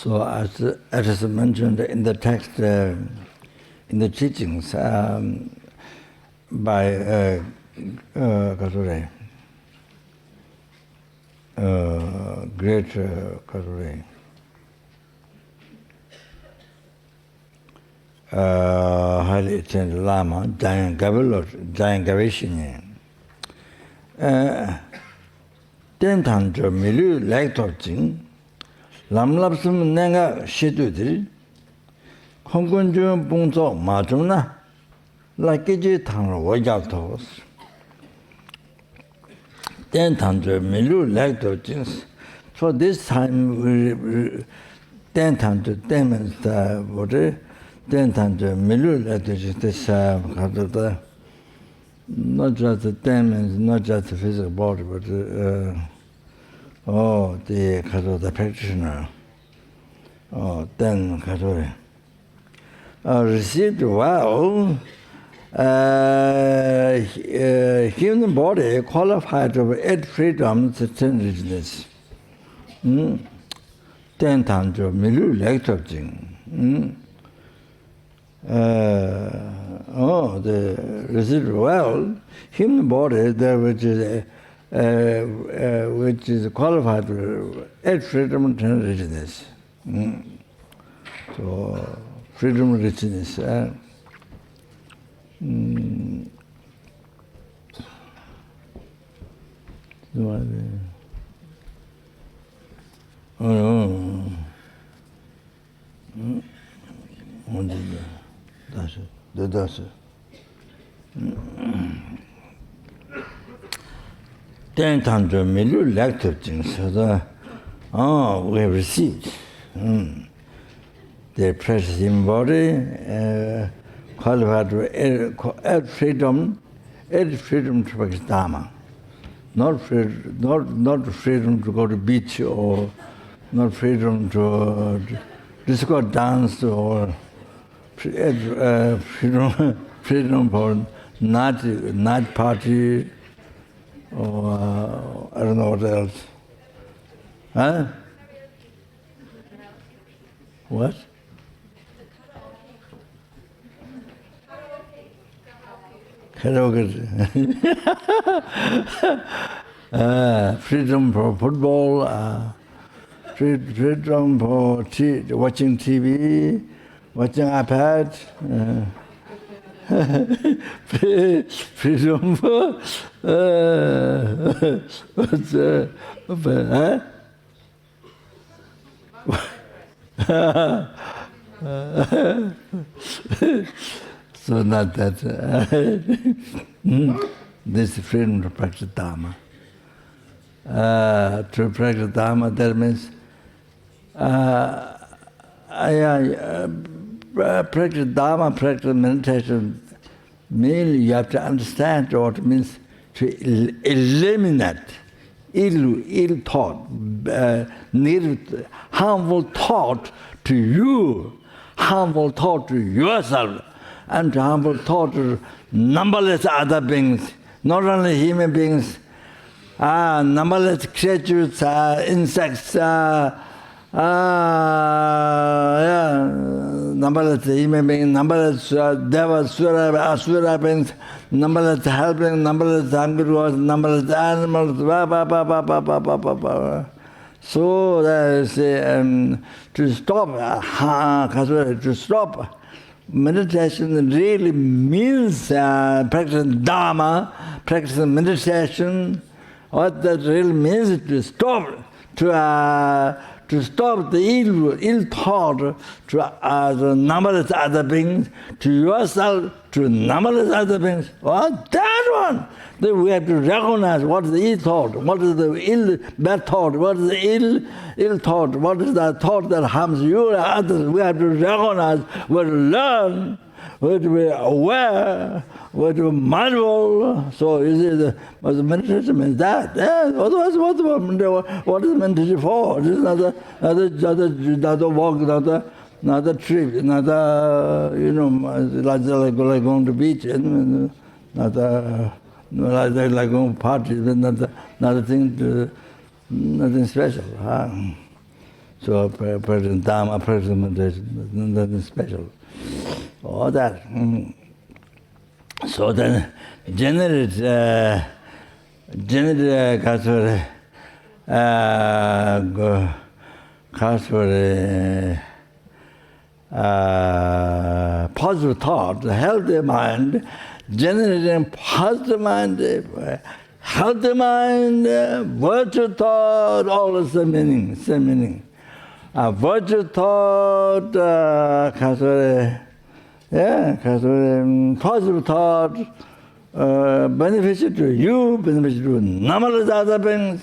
So as is mentioned in the text, in the teachings by great highly esteemed Lama, Giant Gaveshin. Tentanjo Milu Lectorting, Lamlapsum Nanga Shedudri, Hongunjun Bunzo Majuna, like Giji Tang Wajatos. Tentanjo Milu Lectortings. So this time we Tentanjo demonstrate what Tentanjo Milu Lectortings, this not just the demons, not just the physical body, but the practitioner. Then received well. Human body qualified of 8 freedoms, 10 richness. 10 times of milu lecture. The received well, human body there which is qualified for 8 freedom and 10 richness. So freedom and richness. That's it. Ten times a million lecture things. We have received the precious in body, qualified to add freedom to practice dharma. Not freedom to go to beach, or not freedom to disco dance, or freedom for night party, or I don't know what else. Huh? What? Karaoke. Freedom for football, freedom for watching TV, watching iPad, freedom for so not that. This is freedom to practice dharma. To practice dharma, that means practice dharma, practice meditation, mainly you have to understand what it means to eliminate ill thought, harmful thought to you, harmful thought to yourself, and harmful thought to numberless other beings, not only human beings, numberless creatures, insects, numberless human beings, numberless devas, asura beings, numberless helping, numberless hungry ones, numberless animals, So that is to stop meditation really means practicing dharma, practicing meditation. What that really means is to stop the ill thought to the numberless other beings, to yourself, to numberless other beings. What? That one! Then we have to recognize what is the ill thought, what is the bad thought, what is the ill thought, what is the thought that harms you and others. We have to recognize, we have to learn, we have to be aware, we have to be mindful. So you see, the meditation means that. Yeah, otherwise, what is meditation for? This is not a walk, not a trip, not a, like going to the beach, and not a, like going to parties, nothing special. So practicing dharma, practicing meditation, nothing special. All that. So then, generate positive thought, healthy mind, generating positive mind, healthy mind, virtuous thought, all the same meaning, same meaning. Virtuous thought, positive thought, beneficial to you, beneficial to numberless other beings.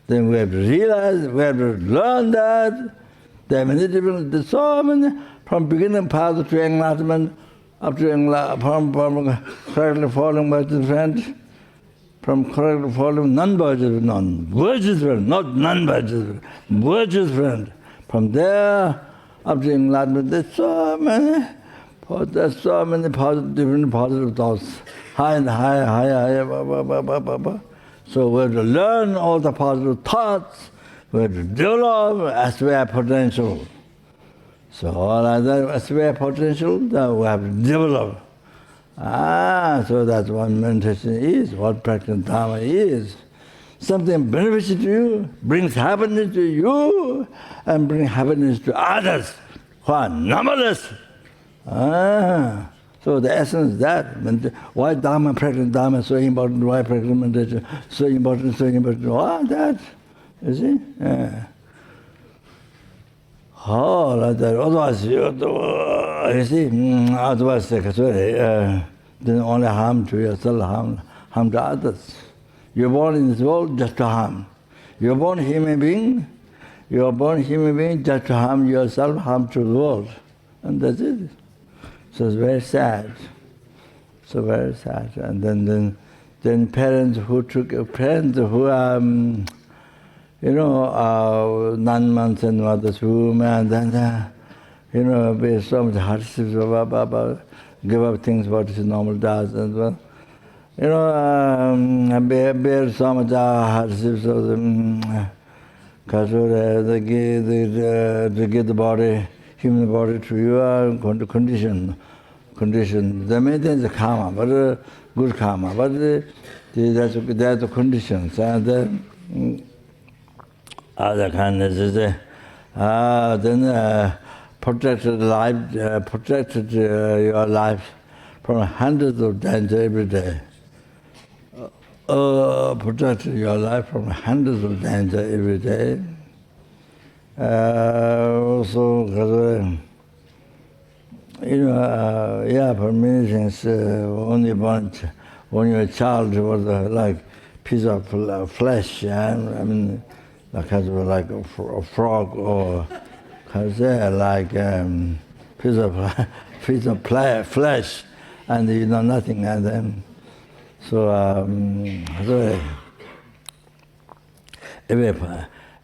Then we have to realize, we have to learn that. There are many different, there's so many, from beginning path to enlightenment, up to from correctly following by the friend, from correctly following non-virtuous, virtuous friend, not non-virtuous, virtuous friend. From there up to enlightenment, there's so many positive, different positive thoughts, higher. So we have to learn all the positive thoughts, we have to develop SVI potential. So all other SVI potential that we have to develop. So that's what meditation is, what practicing dharma is. Something beneficial to you, brings happiness to you, and brings happiness to others who are numberless. So the essence is that. Why dharma, practicing dharma is so important, why practicing meditation so important, that. You see? Like that. Otherwise, you see, otherwise, then only harm to yourself, harm to others. You're born in this world just to harm. You're born human being just to harm yourself, harm to the world. And that's it. So it's very sad. So very sad. And then parents who are, 9 months and mother's womb, and then, with so much hardships, give up things what is normal does, and well, bear so much hardships of because they give the body, human body to you are going to condition. They maintain the karma, but good karma, but that's the conditions. And other kindness is then protected your life from hundreds of dangers every day. Protected your life from hundreds of dangers every day. Also, for many things, when you're a child, it was like piece of flesh, like a frog, or like piece of flesh, and you know nothing. And then, so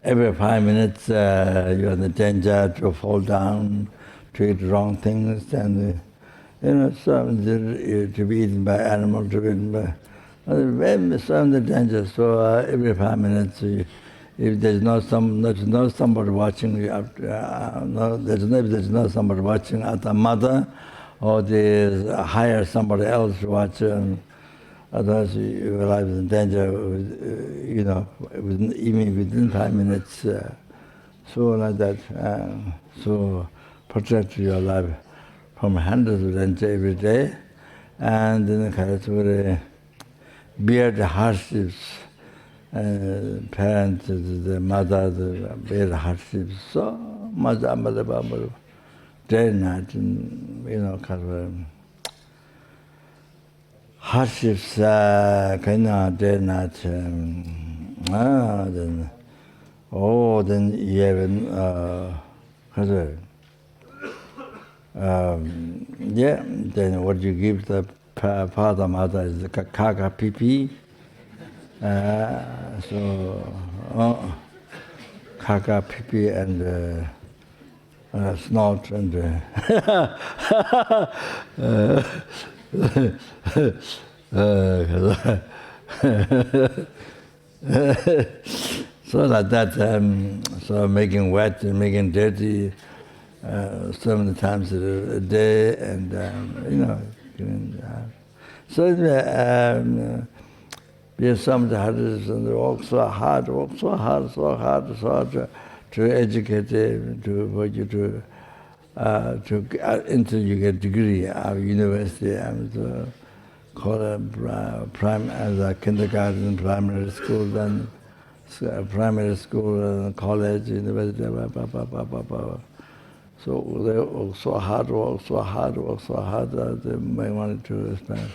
every 5 minutes you're in the danger to fall down, to eat wrong things, and to be eaten by animals, to be eaten by some the danger. So every 5 minutes, if there's not somebody watching, you have to, there's not somebody watching at the mother, or there's hire somebody else to watch. Otherwise, your life is in danger. Even within 5 minutes. So like that. So protect your life from hundreds of danger every day, and then bear the hardships. Parents, the mother, bear the hardships so much, unbelievable, day and night, and hardships, day and night. Then you have then what you give the father, mother is the kaka pipi. Kaka, pipi, and snort, and So like that, so making wet and making dirty so many times a day, and so yes, some Hadiths and they work so hard to educate them, for you to until you get degree of university and as a kindergarten, primary school, then primary school, college, university, So they work so hard, they may want to spend,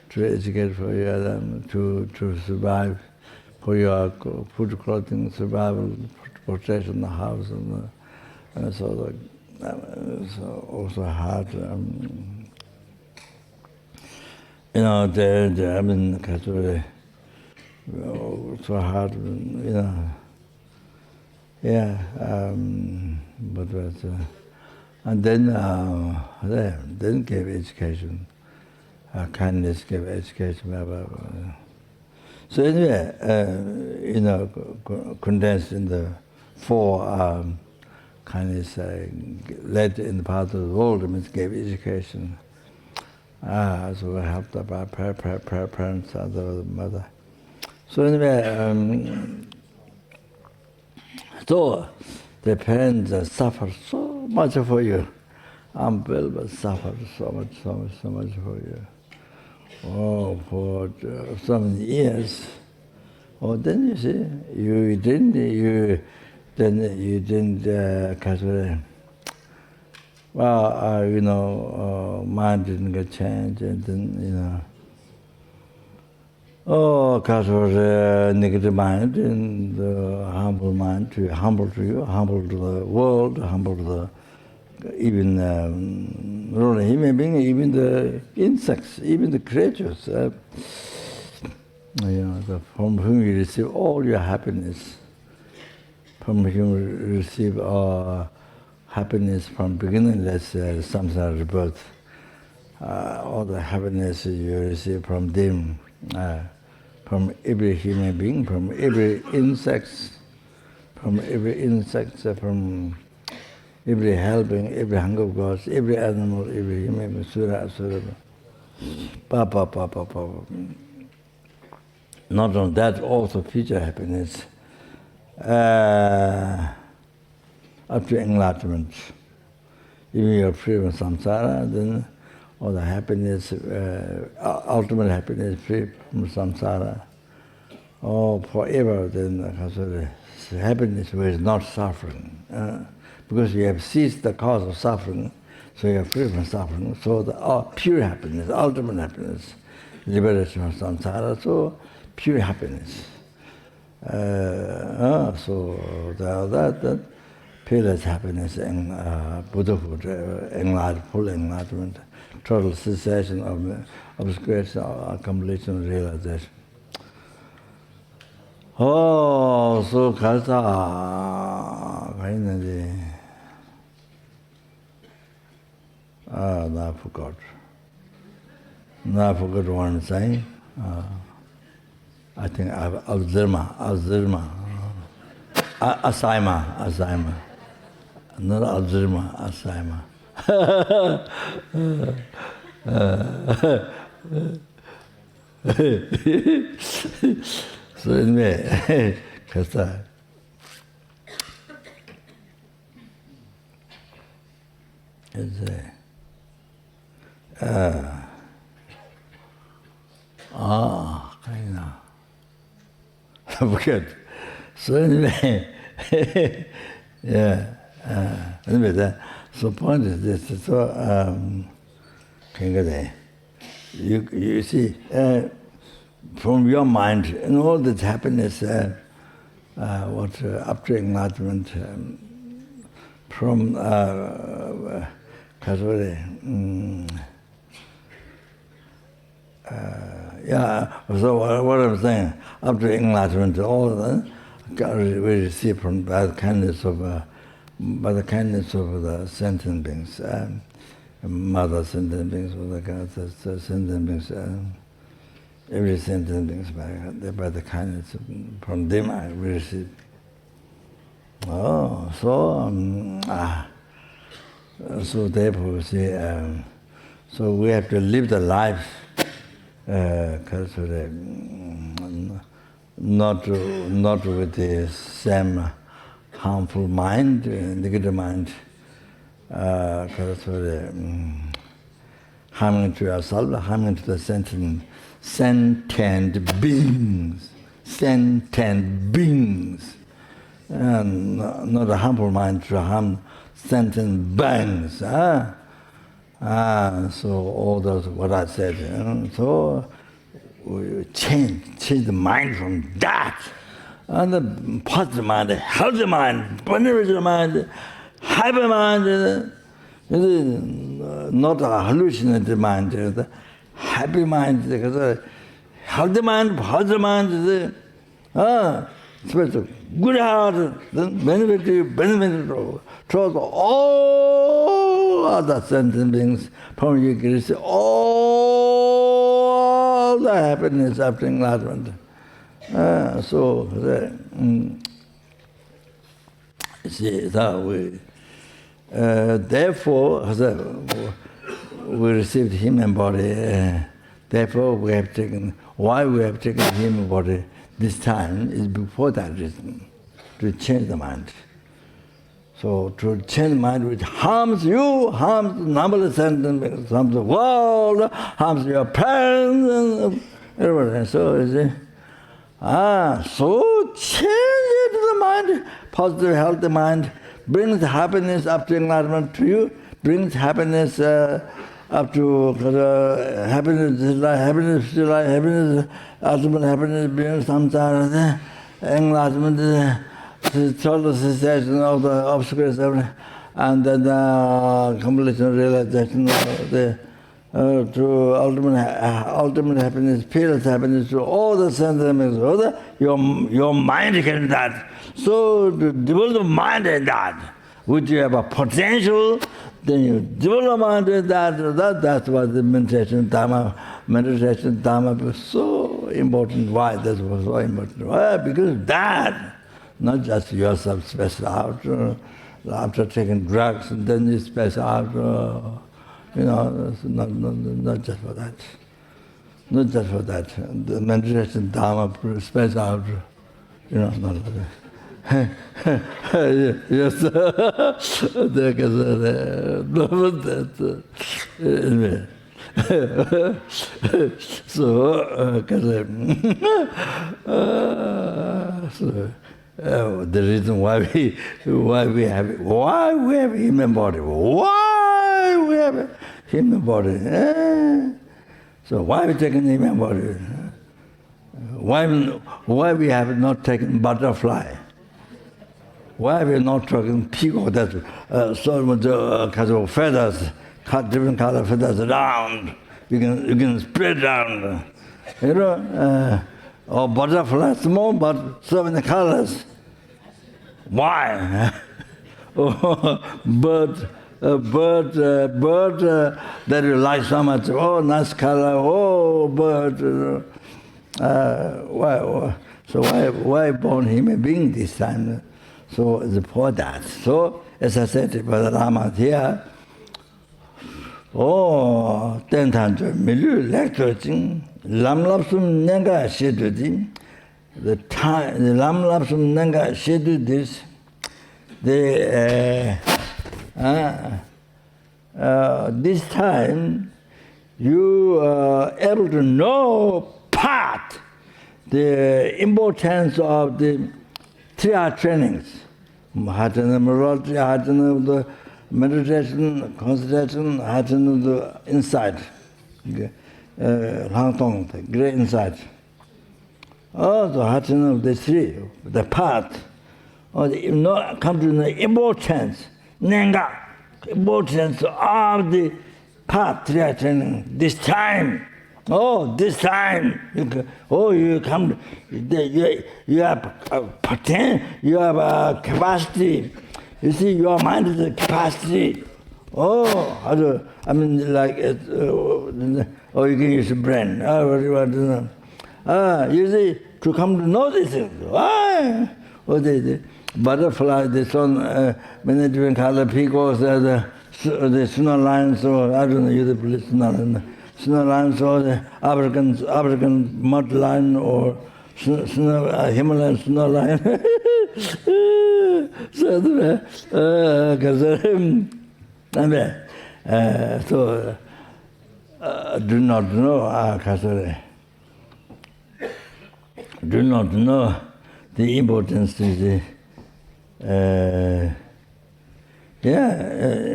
to educate for you, to survive, for your food, clothing, survival, protection, the house, and so also hard. I mean, so hard, yeah. But and then gave education. Kindness gave education. So anyway, condensed in the four kindness led in the part of the world, it means gave education. So we helped by parents, other mother. So anyway, so the parents suffer so much for you. Unbelievable, suffer so much for you. Oh, for so many years. Oh, then you see, you didn't mind didn't get changed, and then, because of negative mind and the humble mind, humble to you, humble to the world, humble to the even human beings, even the insects, even the creatures, from whom you receive all your happiness, from whom you receive happiness from beginningless samsara rebirth, all the happiness you receive from them, from every human being, from every insect, from every helping, every hunger of gods, every animal, every human being, sura, asura. Not only that, also future happiness, up to enlightenment. Even you're free from samsara, then all the happiness, ultimate happiness, free from samsara, forever, then happiness where is not suffering. Because you have ceased the cause of suffering, so you are free from suffering. So the pure happiness, ultimate happiness, liberation from samsara, so pure happiness. So that peerless happiness and Buddhahood, full enlightenment, total cessation of obscuration, completion, realization. Oh, so karta, I forgot. I forgot one saying. I think Alzheimer. Alzheimer. Not Alzheimer, Alzheimer. So anyway, Kasta. Forget. So anyway, yeah. Anyway, so point is this. So you see, from your mind and all this happiness, up to enlightenment, from so what I'm saying, up to enlightenment, all of that we receive from by the kindness of the sentient beings, mother sentient beings, the sentient beings, every sentient beings by the kindness from them I receive Oh, so therefore, see, so we have to live the life, not with the same harmful mind, negative mind, harming to yourself, harming to the sentient beings, and not a harmful mind to harm sentient beings. So all those what I said. So we change the mind from that, and the positive mind, healthy mind, beneficial mind, happy mind. Not a hallucinated mind, the happy mind, the healthy mind, positive mind, special good heart, benefit towards all other sentient beings, from you can receive all the happiness after enlightenment. See, that we. Therefore, we received human body. Therefore, we have taken. Why we have taken human body this time is before that reason, to change the mind. So to change the mind which harms you, harms the numberless sentiments, harms the world, harms your parents, and everything. So you see, so change it to the mind, positive, healthy mind. Brings happiness up to enlightenment to you, brings happiness up to happiness, ultimate happiness, being samsara, enlightenment, total cessation of the obstacles, and then completion, realization of the to ultimate happiness, fearless happiness, to all the sentiments, your mind can do that. So to develop mind in that, which you have a potential, then you develop mind in that. That's what the meditation dharma was so important. Why that was so important? Why? Because that, not just yourself space out after taking drugs, and then you space out. Not just for that. Not just for that. The meditation dharma space out. Not like that. Yes, so, the reason why we have human body, why we have a human body. So why we taking human body? Why we have not taken butterfly? Why we not taken peacock? That's so much kind of feathers, cut different color feathers around. You can spread around, or butterfly, small but so many colors. Why? Bird that you like so much. Oh, nice color. Oh, bird. Why born human being this time? So it's for that. So as I said, Brother Rama here. Oh, 10,000 million lectures. Lam lapsum nanga shedu. The time the lam lapsum nanga shedu this. This time you are able to know part the importance of the 3 hour trainings. Hatana morality, hatana of the meditation, concentration, hatana of the insight. The great insight. Also hatana of the 3, the part. Or come to the importance, importance of the path 3 hour training. This time. Oh, this time, you come, you have potential, you have a capacity. You see, your mind is a capacity. Oh, I mean, like, you can use your brain. You see, to come to know these things. Why? butterfly, this one, many different color peacocks, the snow lions, or I don't know, you the snow lions, or the African mud lion, or Himalayan snow lion. So, do not know, do not know the importance of the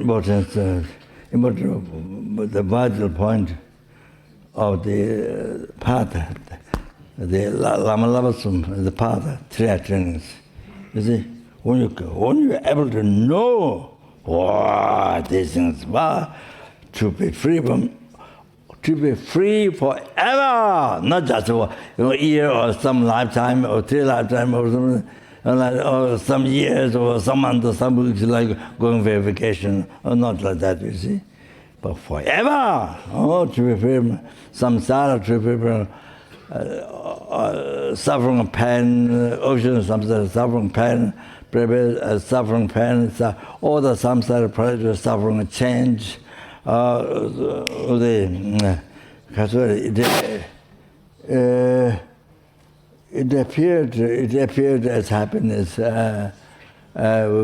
importance of the vital point of the path, the Lama Lavasum, the path, three trainings. You see, when you're able to know what these things are, to be free forever, not just a year or some lifetime or 3 lifetime or something, or some years or some months or some weeks, like going for a vacation, or not like that, you see. But forever, to be free from samsara, to be free from suffering and pain, ocean of samsara, suffering, pain, suffering, pain, all the samsara pleasure, suffering, and change. It appeared as happiness. We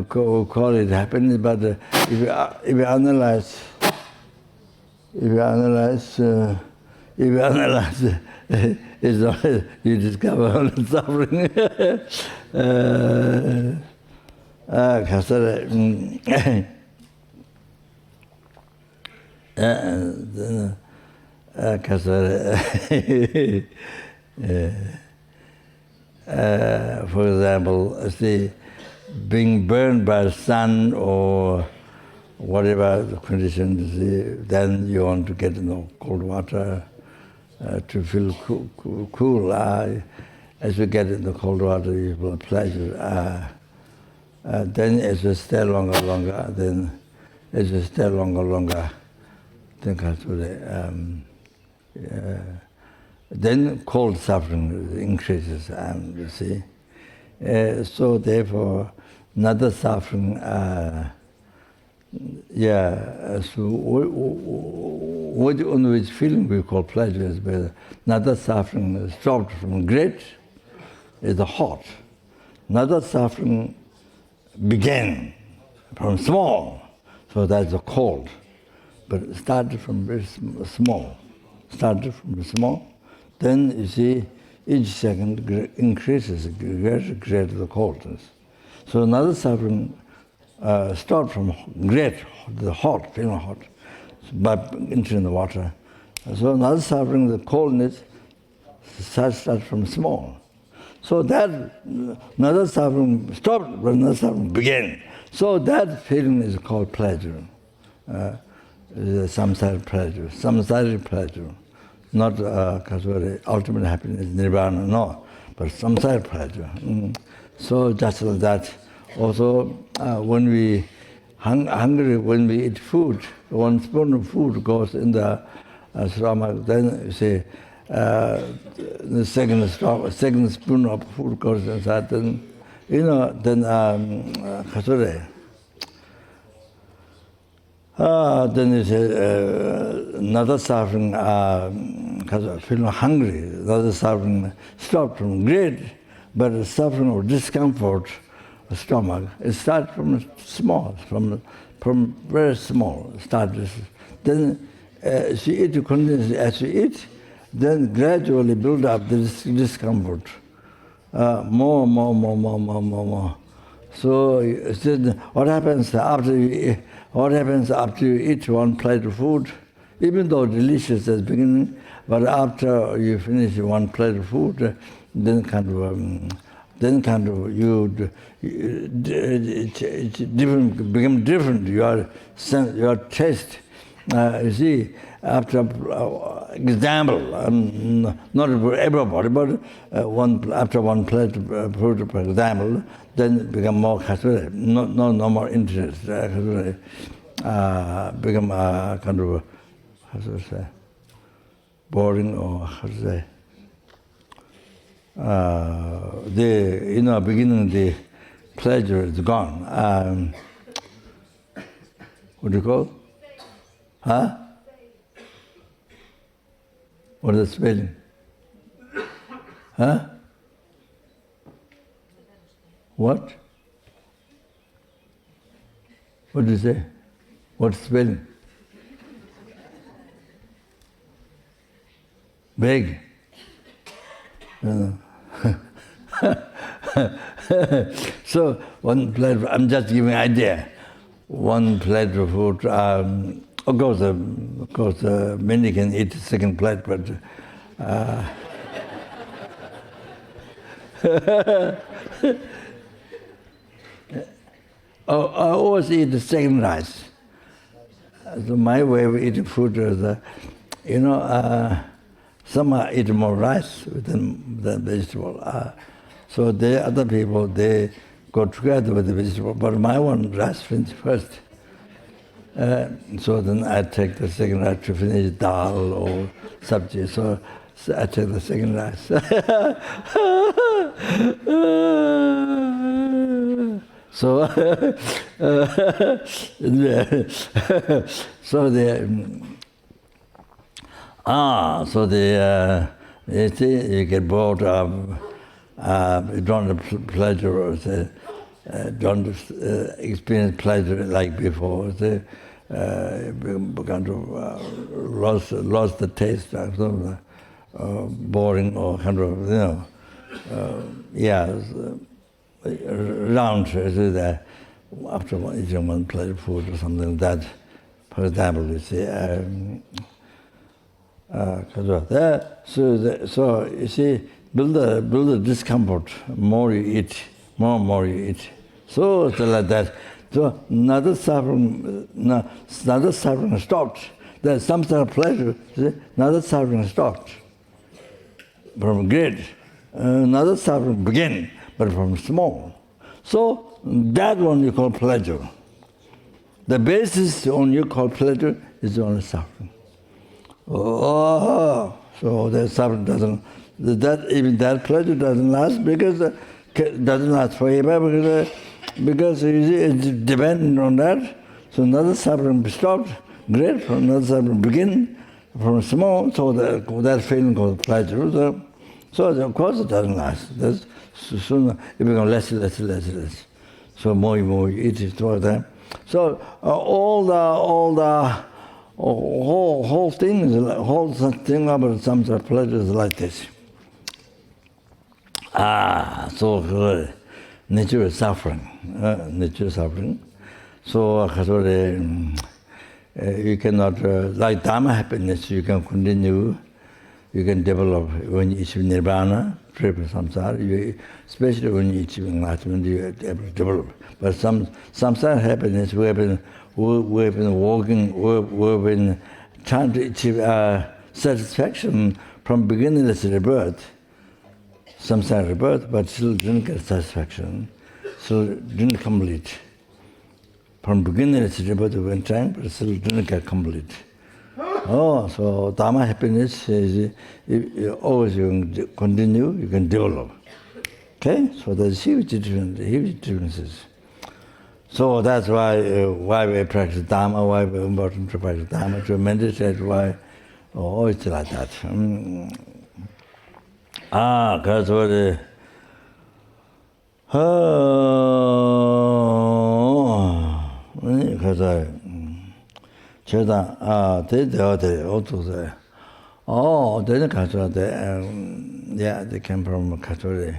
call it happiness, but if you analyze, it's not, you discover only suffering. For example, see, being burned by the sun or whatever the conditions, then you want to get cold water to feel cool. As you get in the cold water, you feel pleasure. Then as you stay longer, then as you stay longer, then cold suffering increases, you see. So therefore, another suffering, so what on which feeling we call pleasure is better. Another suffering is stopped from great is the hot. Another suffering began from small, so that's the cold. But it started from very small. Then you see each second increases, greater the coldness. So another suffering starts from great, the hot, feeling hot, but entering the water. So another suffering, the coldness, starts from small. So that another suffering stopped, but another suffering began. So that feeling is called pleasure. Samsaric pleasure, not ultimate happiness, nirvana, no, but samsaric pleasure. So just like that, also when we hungry, when we eat food, 1 spoon of food goes in the stomach, then you say the second spoon of food goes inside, then then you say another suffering, feeling hungry, another suffering stopped from great, but the suffering of discomfort, the stomach, it starts from small, from very small. Then as you eat, as you eat, then gradually build up this discomfort, more. So what happens after you eat one plate of food? Even though delicious at the beginning, but after you finish one plate of food, then become different. Your taste. You see, after example, not everybody, but after one plate of food, for example, then become more no more interest. Become kind of boring, or beginning the pleasure is gone. What do you call? Huh? What is the spelling? Huh? What? What do you say? What's the spelling? Beg. So one plate, I'm just giving idea. One plate of food, of course, many can eat the second plate, but I always eat the second rice. So my way of eating food is, some eat more rice than vegetable. So the other people, they go together with the vegetable, but my one rice finished first. So then I take the second rice to finish dal or sabji. So I take the second rice. So, you see, you get bored of, you don't have pleasure, don't experience pleasure like before. Began to lost the taste, boring or kind of, round that after eating one plate of food or something like that. For example, you see, so you see, build a discomfort. More you eat, more you eat. So it's like that. So another suffering stopped. There's some sort of pleasure. See? Another suffering stopped. From great, another suffering begin, but from small. So that one you call pleasure. The basis on you call pleasure is only suffering. Oh, so the suffering doesn't. Even that pleasure doesn't last because doesn't last forever because it's dependent on that. So another suffering stopped. Great, from another suffering begin from small. So that feeling called pleasure. So of course it doesn't last. Sooner it becomes less. So more you eat it all the time. So whole thing about samsara pleasure is like this. So nature is suffering. So you cannot like dharma happiness. You can continue. You can develop when you achieve nirvana, triple samsara. Especially when you achieve enlightenment, you are able to develop. But samsara happiness, we have been walking, we've been trying to achieve satisfaction from beginningless rebirth, samsara rebirth, but still didn't get satisfaction, still didn't complete. From beginningless rebirth we went trying, but still didn't get complete. So dharma happiness is always you can continue, you can develop. Okay, so there's huge differences. So that's why we practice dharma, why it's important to practice dharma, to meditate, why it's like that. Because they came from Katori.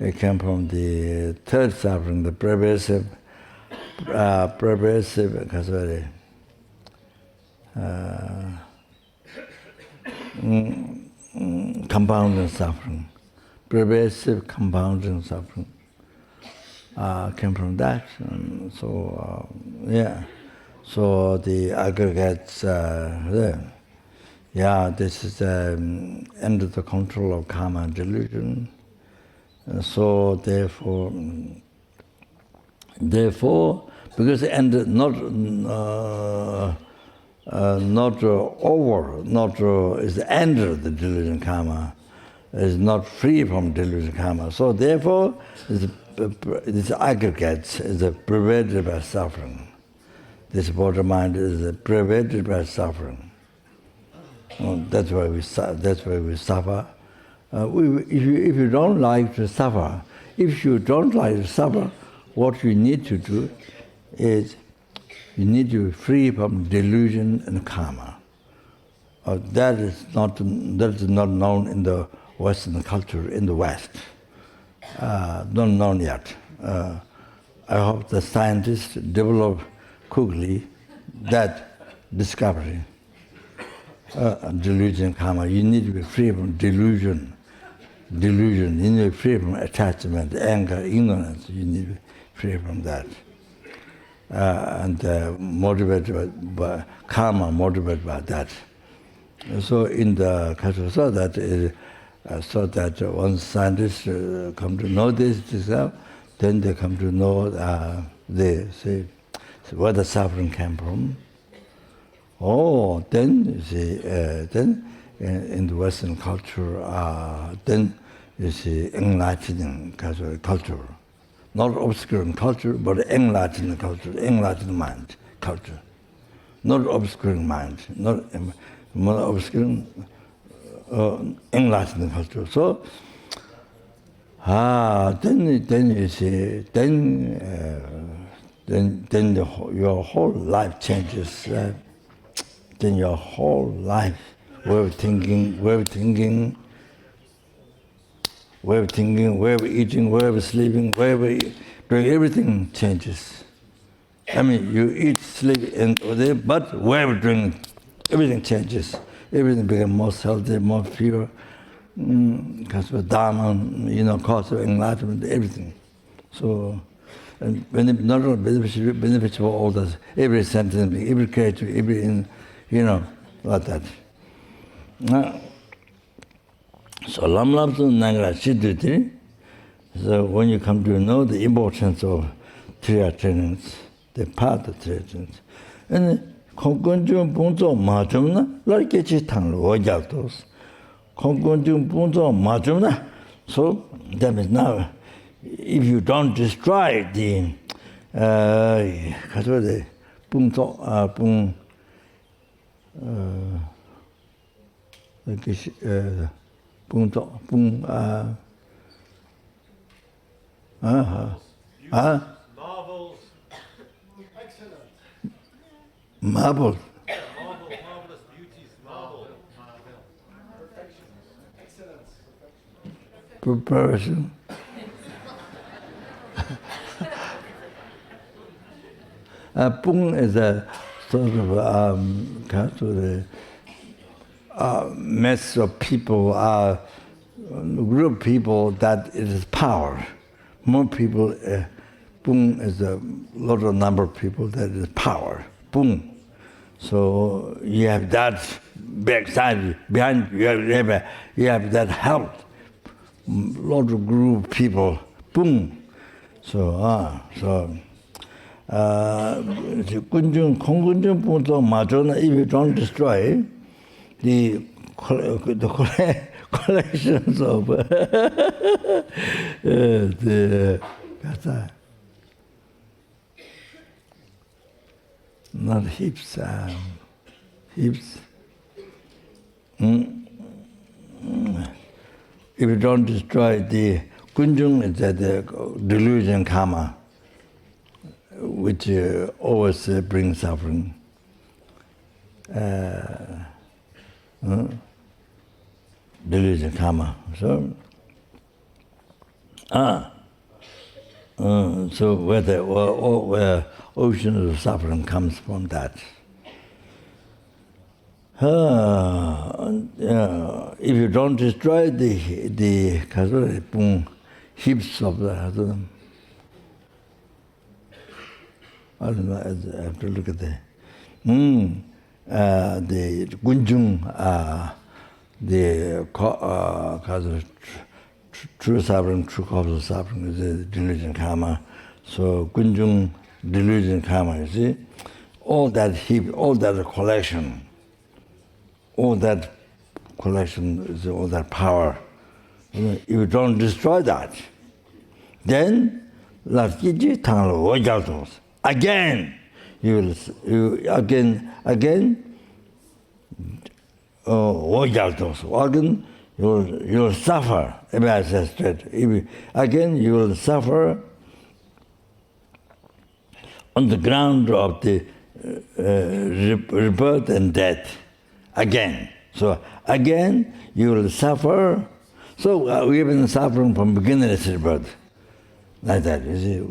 It came from the third suffering, the pervasive compounding suffering. Pervasive compounding suffering came from that. So the aggregates there. This is under the control of karma and delusion. So therefore, because it ended not over, is the end of the delusion karma. is not free from delusion karma. So therefore, this aggregate is pervaded by suffering. This body mind is pervaded by suffering. That's why we suffer. If you don't like to suffer, what you need to do is you need to be free from delusion and karma. That is not known in the Western culture, in the West. Not known yet. I hope the scientists develop quickly that discovery. Delusion, karma. You need to be free from delusion. You need to be free from attachment, anger, ignorance. You need to be free from that. And motivated by karma, motivated by that. So in the culture, so that once scientists come to know this, then they come to know where the suffering came from. Oh, then you see, then in the Western culture, then you see enlightening culture, not obscuring culture, but enlightening culture, enlightened mind culture, not obscuring mind, not obscuring, enlightening culture. So, then you see, then your whole life changes. Then your whole life, way of thinking, way of eating, way of sleeping, way of doing everything changes. I mean, you eat, sleep, but way of doing, everything changes. Everything becomes more healthy, more pure, because of dharma, cause of enlightenment, everything. So, and not only benefits for all this, every sentence, every creature, every like that. So lam so nangla shidduti. So when you come to know the importance of three trainings, the path of three trainings, and konkunjung punzo majumna, like tang lo ojaktos. Konkunjung punzo majumna. So that means now, if you don't destroy the Marvels. Excellent. Marvel. Marvelous beauties. Marvel. Perfection. Excellence. Preparation. Pung is a sort of mass of people, group of people that it is power. More people, Pung is a lot of number of people that is power. Pung. So you have that backside, behind you have that help. Lot of group of people. Pung. So if you don't destroy the collections of the not heaps, heaps. If you don't destroy the kunjung, is the delusion karma, which always brings suffering. Delusion karma. So where ocean of suffering comes from that. If you don't destroy the heaps of the I don't know, I have to look at the gunjung, the cause of true suffering, true cause of suffering is the delusion karma. So gunjung, delusion karma, you see, all that heap, all that collection is all that power, if you don't destroy that, then again you again you'll suffer. Again you will suffer on the ground of the rebirth and death. Again. So again you will suffer. So we've been suffering from beginnerless rebirth. Like that, you see,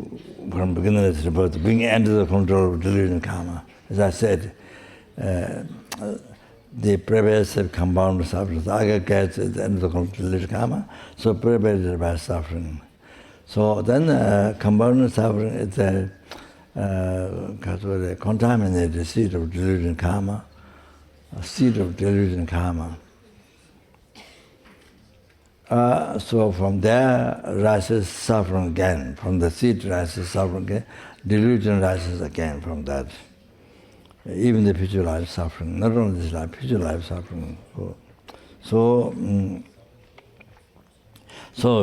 from beginnerless rebirth, being under the control of delusion karma. As I said, the pervasive compound suffering, the aggregates at the end of the control of delusion karma, so pervasive by suffering. So then compound suffering is a contaminated seed of delusion karma, a seed of delusion karma. So from there rises suffering again. From the seed rises suffering again. Delusion rises again from that. Even the future life suffering, not only this life, future life suffering. So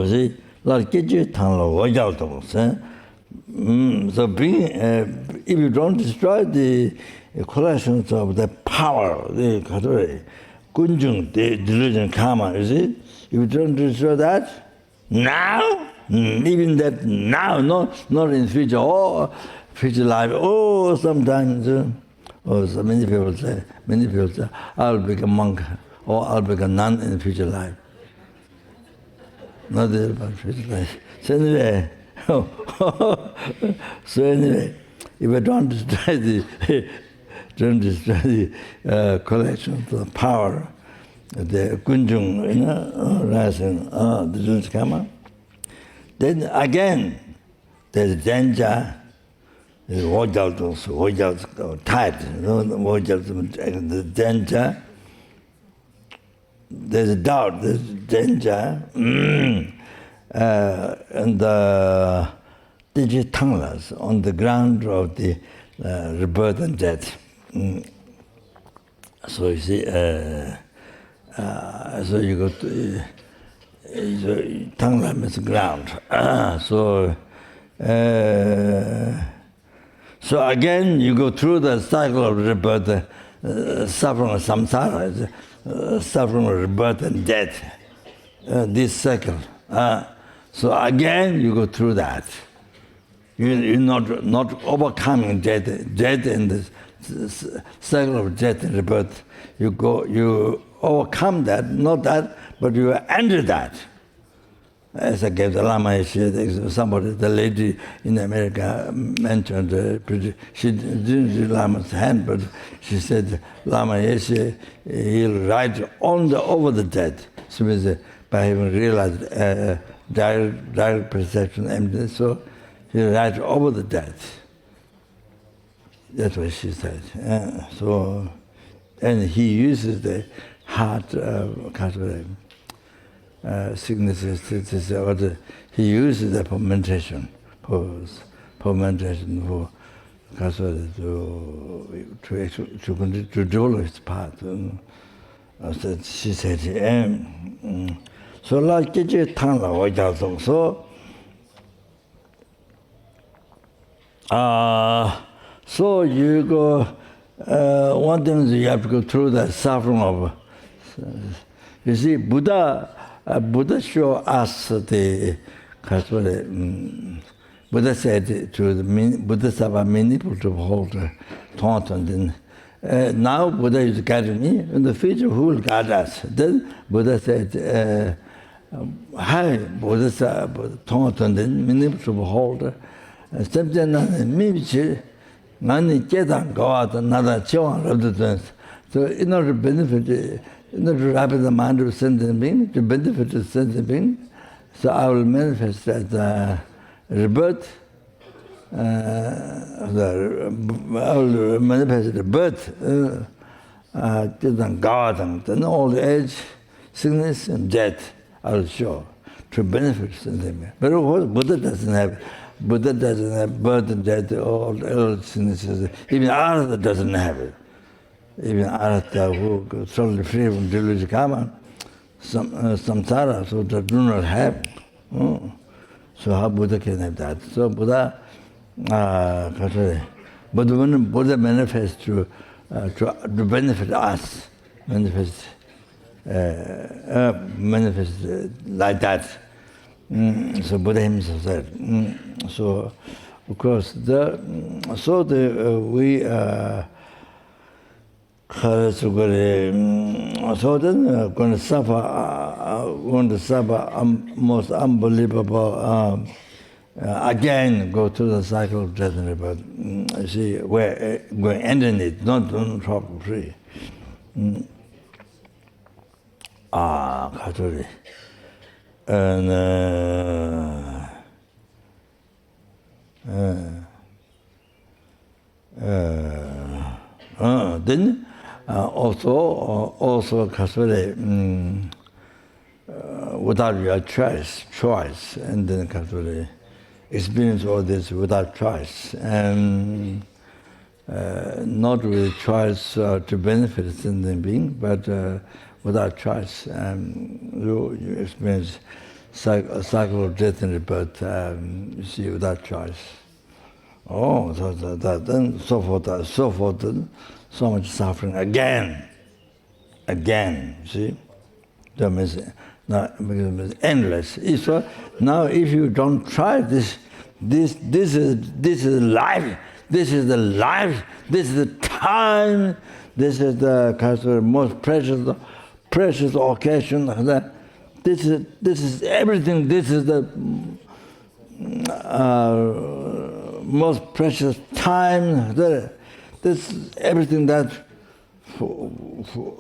see, like so bring, if you don't destroy the collections of the power, the kunjung, the delusion karma, you see. If you don't destroy that, now, even that now, not in future, or future life, sometimes, so many people say, I'll become a monk, or I'll become a nun in future life. Not about future life. So anyway, if I don't destroy the collection of the power, the kunjung, rising, the delusion karma. Then again, there's danger, there's tight, the danger, there's doubt, there's danger, and the digitanglas on the ground of the rebirth and death. So you see, so you go to Tangla means ground. So again you go through the cycle of rebirth, suffering of samsara, suffering of rebirth and death. This cycle. So again you go through that. You're not overcoming death and the cycle of death and rebirth. You overcome that, not that, but you enter that. As I gave the Lama, somebody, the lady in America mentioned, she didn't do Lama's hand, but she said, Lama, he'll ride over the death. So by having realized direct perception emptiness, so he'll ride over the death. That's what she said. And he uses the heart sicknesses. He uses that for meditation, to develop his path. She said, so like so you go. One thing is you have to go through the suffering of. You see, Buddha showed us the. Buddha said to the Buddhists have many people to hold thought, and then now Buddha is guiding me. In the future, who will guide us? Then Buddha said, "Hi, Buddhists have thought, and then many people to hold." Nani Kedan go out another Chong of the things. So in order to benefit, in order to rapid the mind of sentient being, to benefit the sentient being, so I will manifest as rebirth, I will manifest the birth, then old age, sickness and death I will show to benefit sentient being. But Buddha doesn't have birth and death, all sicknesses. Even Arhatha doesn't have it. Even Arhatha, who is totally free from delusion karma, samsara, so they do not have. So how Buddha can have that? So Buddha, but when Buddha manifests to benefit us, manifest like that. So Buddha himself said. So of course so then going to suffer most unbelievable. Again, go to the cycle of death and rebirth. You see, we're ending it, not trouble free. Katori. And then also Katori, without your choice, and then Katori experience all this without choice, and not with choice to benefit a sentient being, but without choice. You experience a cycle of death and rebirth, you see, without choice. Then so forth, so much suffering again, see? That means endless. So now if you don't try this is life, this is the life, this is the time, this is the most precious occasion. This is everything. This is the most precious time. This is everything that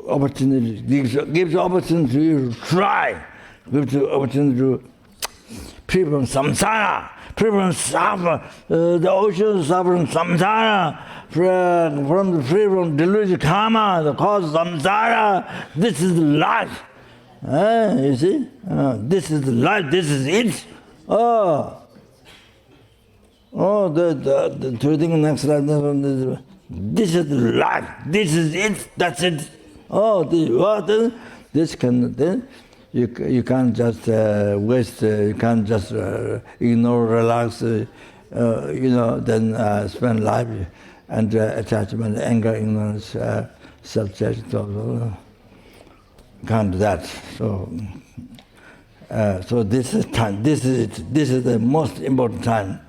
opportunity gives opportunity to try, gives you opportunity to free from samsara, free from suffer, the ocean suffering samsara, free from delusion karma, the cause of samsara. This is life. You see? This is life, this is it. The two things next slide. This is life, this is it, that's it. This can, then you can't just waste, you can't just ignore, relax, then spend life and attachment, anger, ignorance, self-judgment. Can't do that. So this is time. This is it. This is the most important time,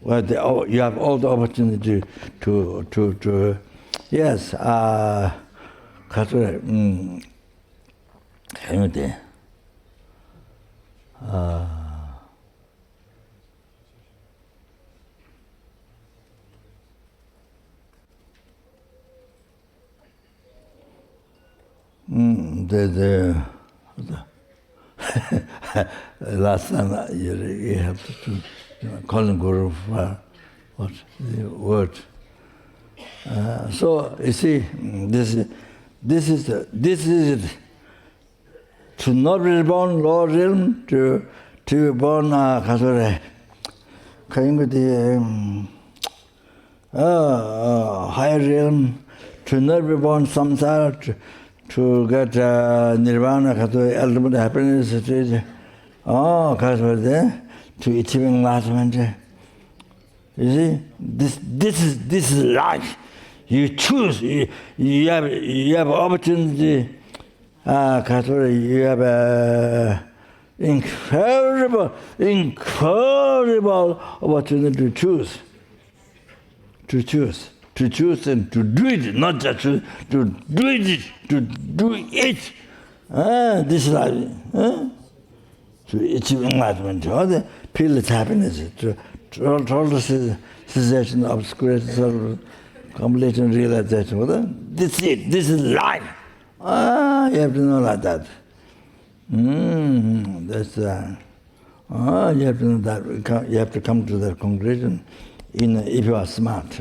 where you have all the opportunity to yes. Last time you have to call him Guru for what the word. So you see, this is it. To not be born lower realm, to be born higher realm, to not be born samsara, to get nirvana, ultimate happiness, to achieving enlightenment. You see, this is life. You choose. You have opportunity. You have incredible opportunity to choose. To choose and to do it, not just to do it, to do it. This is life. To achieve enlightenment, to feel its happiness, to total cessation, obscuration, completion, realization. This is it. This is life. You have to know like that. That's you have to know that. You have to come to that conclusion if you are smart.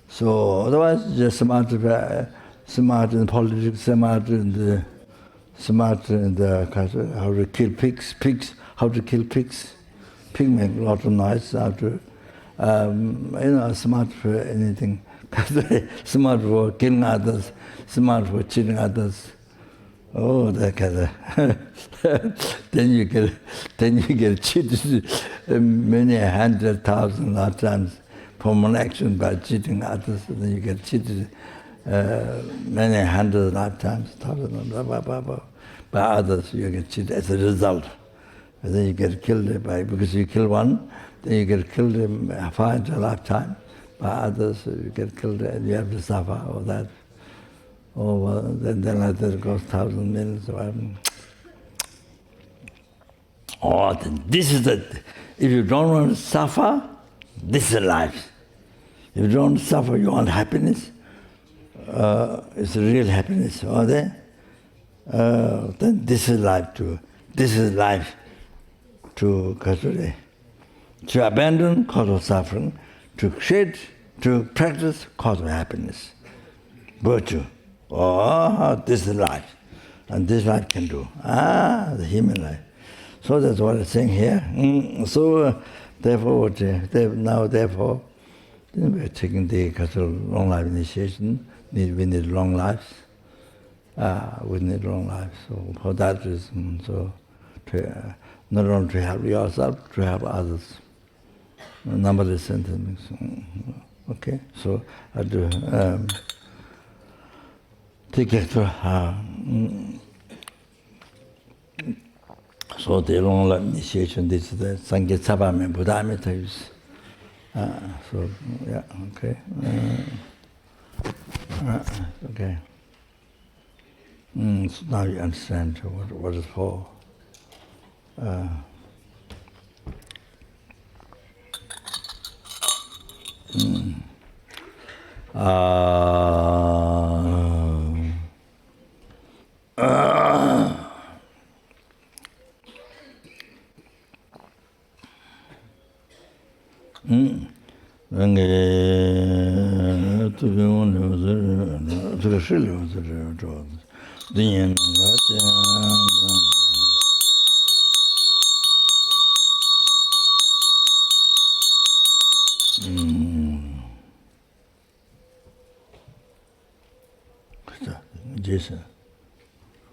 So otherwise, just smart in politics, smart in the how to kill pigs, how to kill pigs. Pig make a lot of noise. How to, smart for anything. Smart for killing others, smart for cheating others. Oh, that kind of. then you get cheated many 100,000 lifetimes from an action by cheating others. Then you get cheated many hundred lifetimes, thousands, by others. You get cheated as a result. And then you get killed because you kill one, then you get killed in 500 lifetime. By others, you get killed and you have to suffer all that. Oh, well, then later it goes thousand millions. Oh, then this is the. If you don't want to suffer, this is life. If you don't suffer, you want happiness. It's real happiness. Then this is life too. This is life to abandon cause of suffering, to create, to practice cause of happiness, virtue. Oh, this is life, and this life can do. The human life. So that's what it's saying here. Therefore, we're taking the long life initiation. We need long lives. We need long lives. So for that reason, not only to help yourself, to help others. Numberless sentiments. Okay, so I do. Take care to so the long life initiation, this is the Sangye Tsabame Buddhamita use. So, yeah, okay. Okay. So now you understand what it's for. Jason.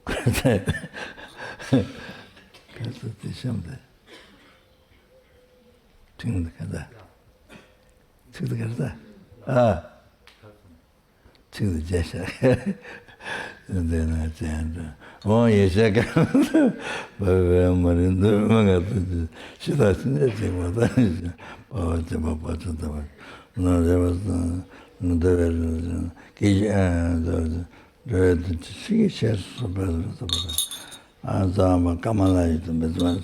That's the same. To the Jesha. And then I said, oh, yes, I can. But I'm in the Manga. She doesn't say what that is. Oh, it's about what's the no, there was the she shares the Azama Kamalai, the Bezwan.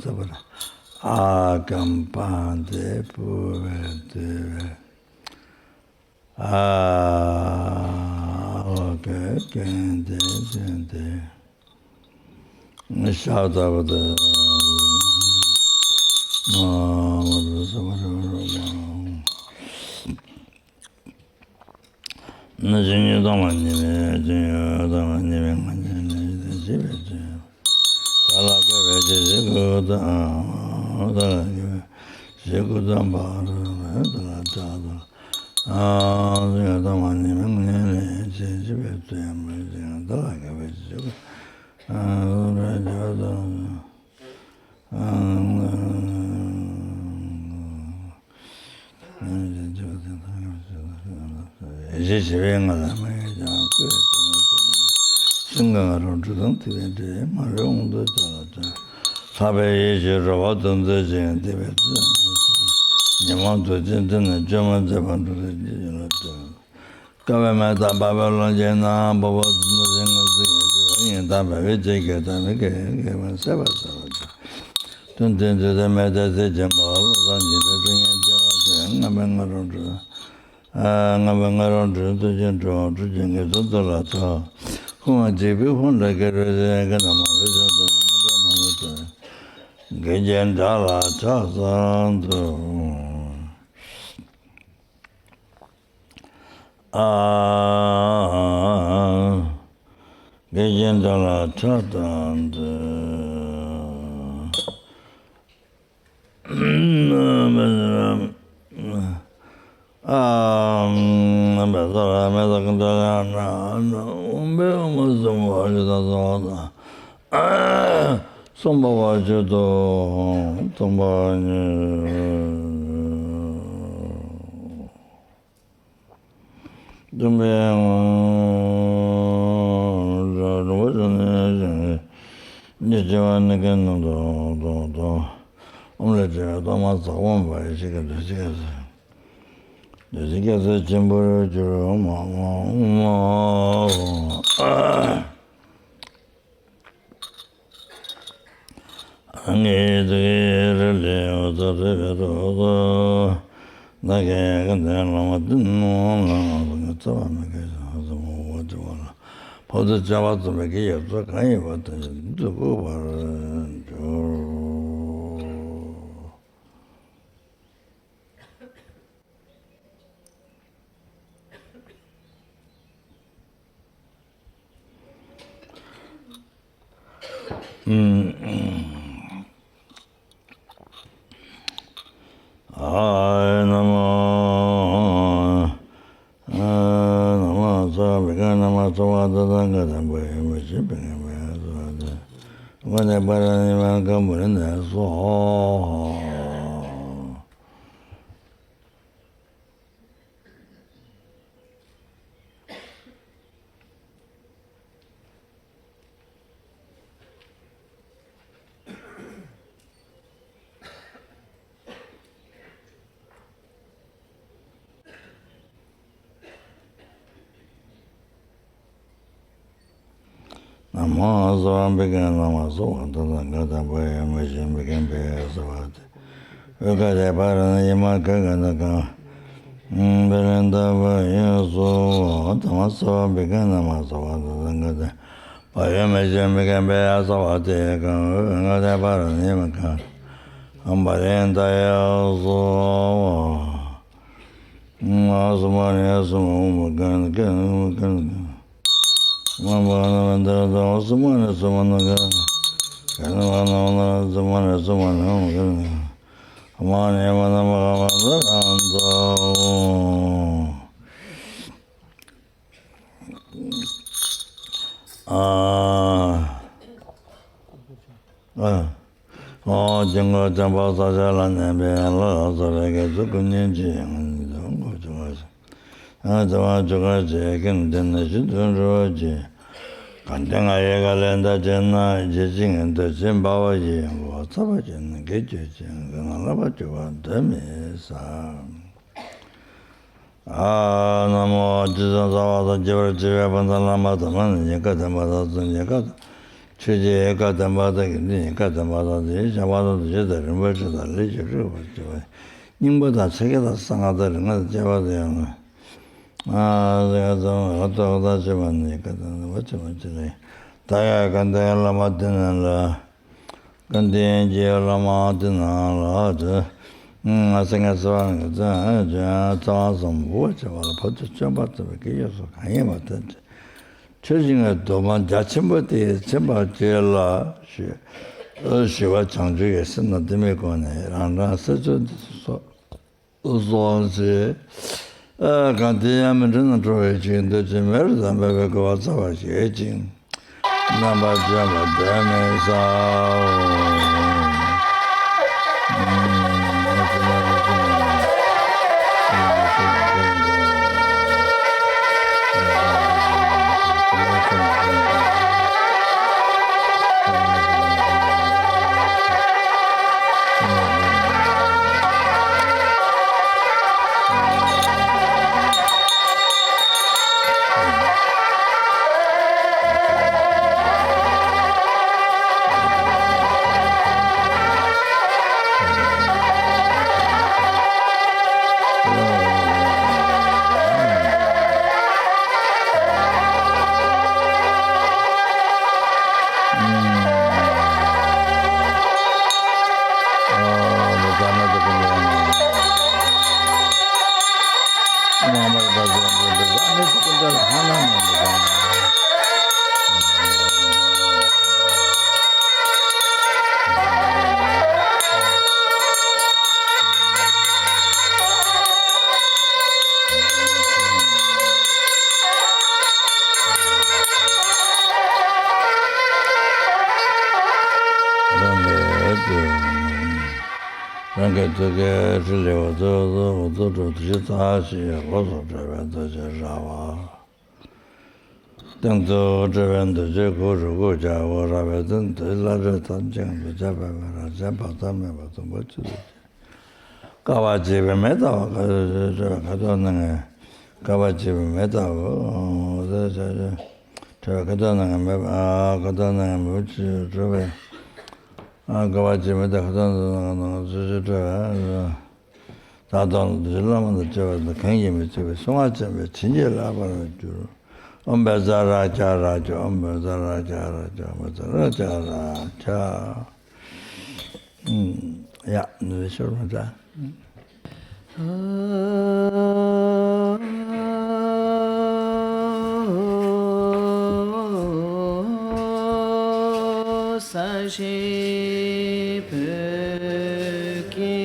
Campante pure. Okay, gente. Shout out the Najin Domani, sombawa judo, Rangatake Chile, the Jitashi, also driven the Java. Then the driven the Jago, Goja, or Rabbit, the larger Tanjang, the Java, Zapatame, but the Butcher. Kawaji Meta, Kadona, Kawaji Meta, the Kadona, which driven. Kawaji Meta, Tadon, the Laman, the Kangim, so much of a Chinja Lava. Ombazara Jaraja, Ombazara Jaraja, Raja. Yeah, the short one. Sashi Peki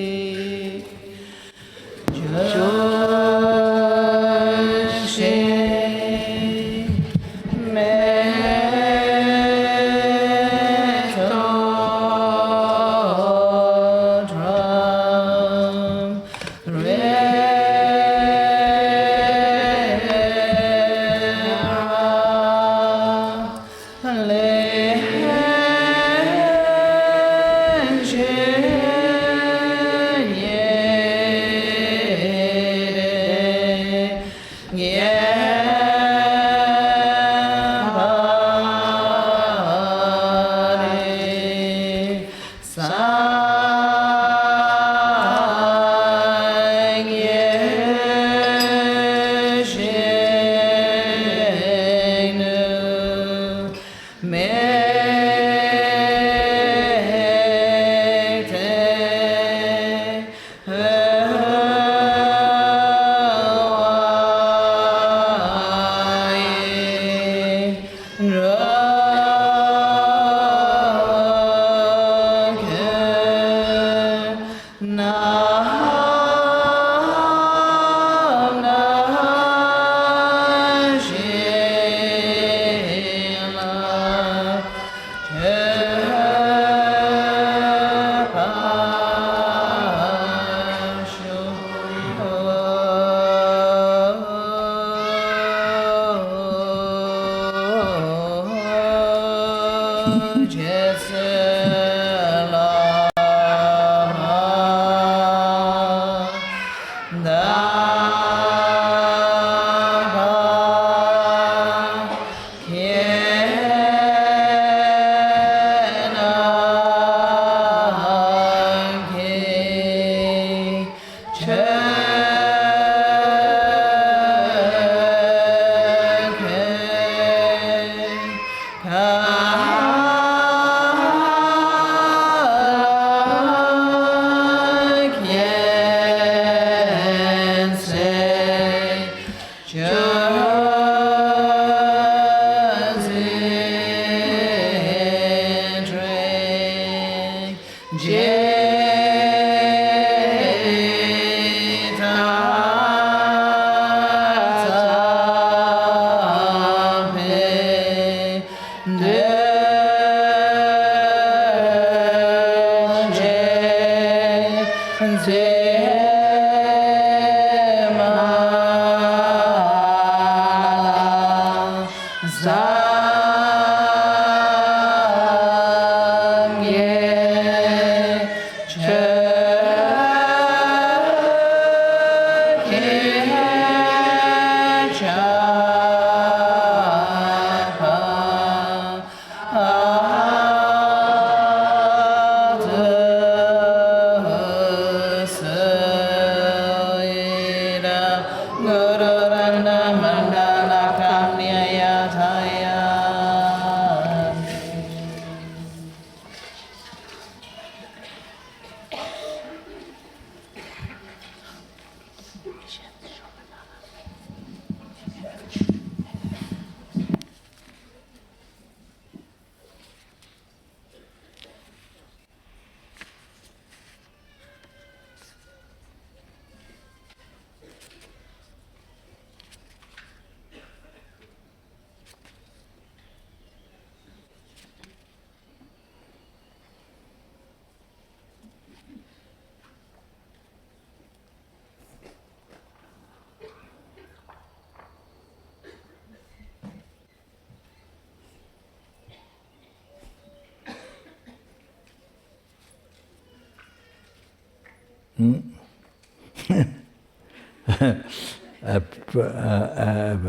Guru Rana Mandala Kamya Yataya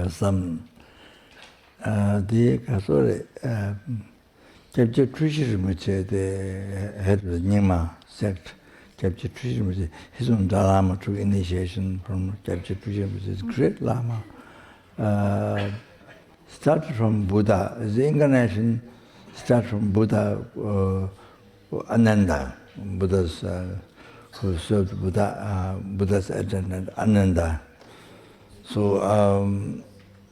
some the sorry capture treasure which the head of the Nyingma sect capture treasure which his own dharma through initiation from capture treasure which is great lama started from Buddha. The incarnation started from Buddha Ananda, Buddha's who served Buddha, Buddha's attendant Ananda. So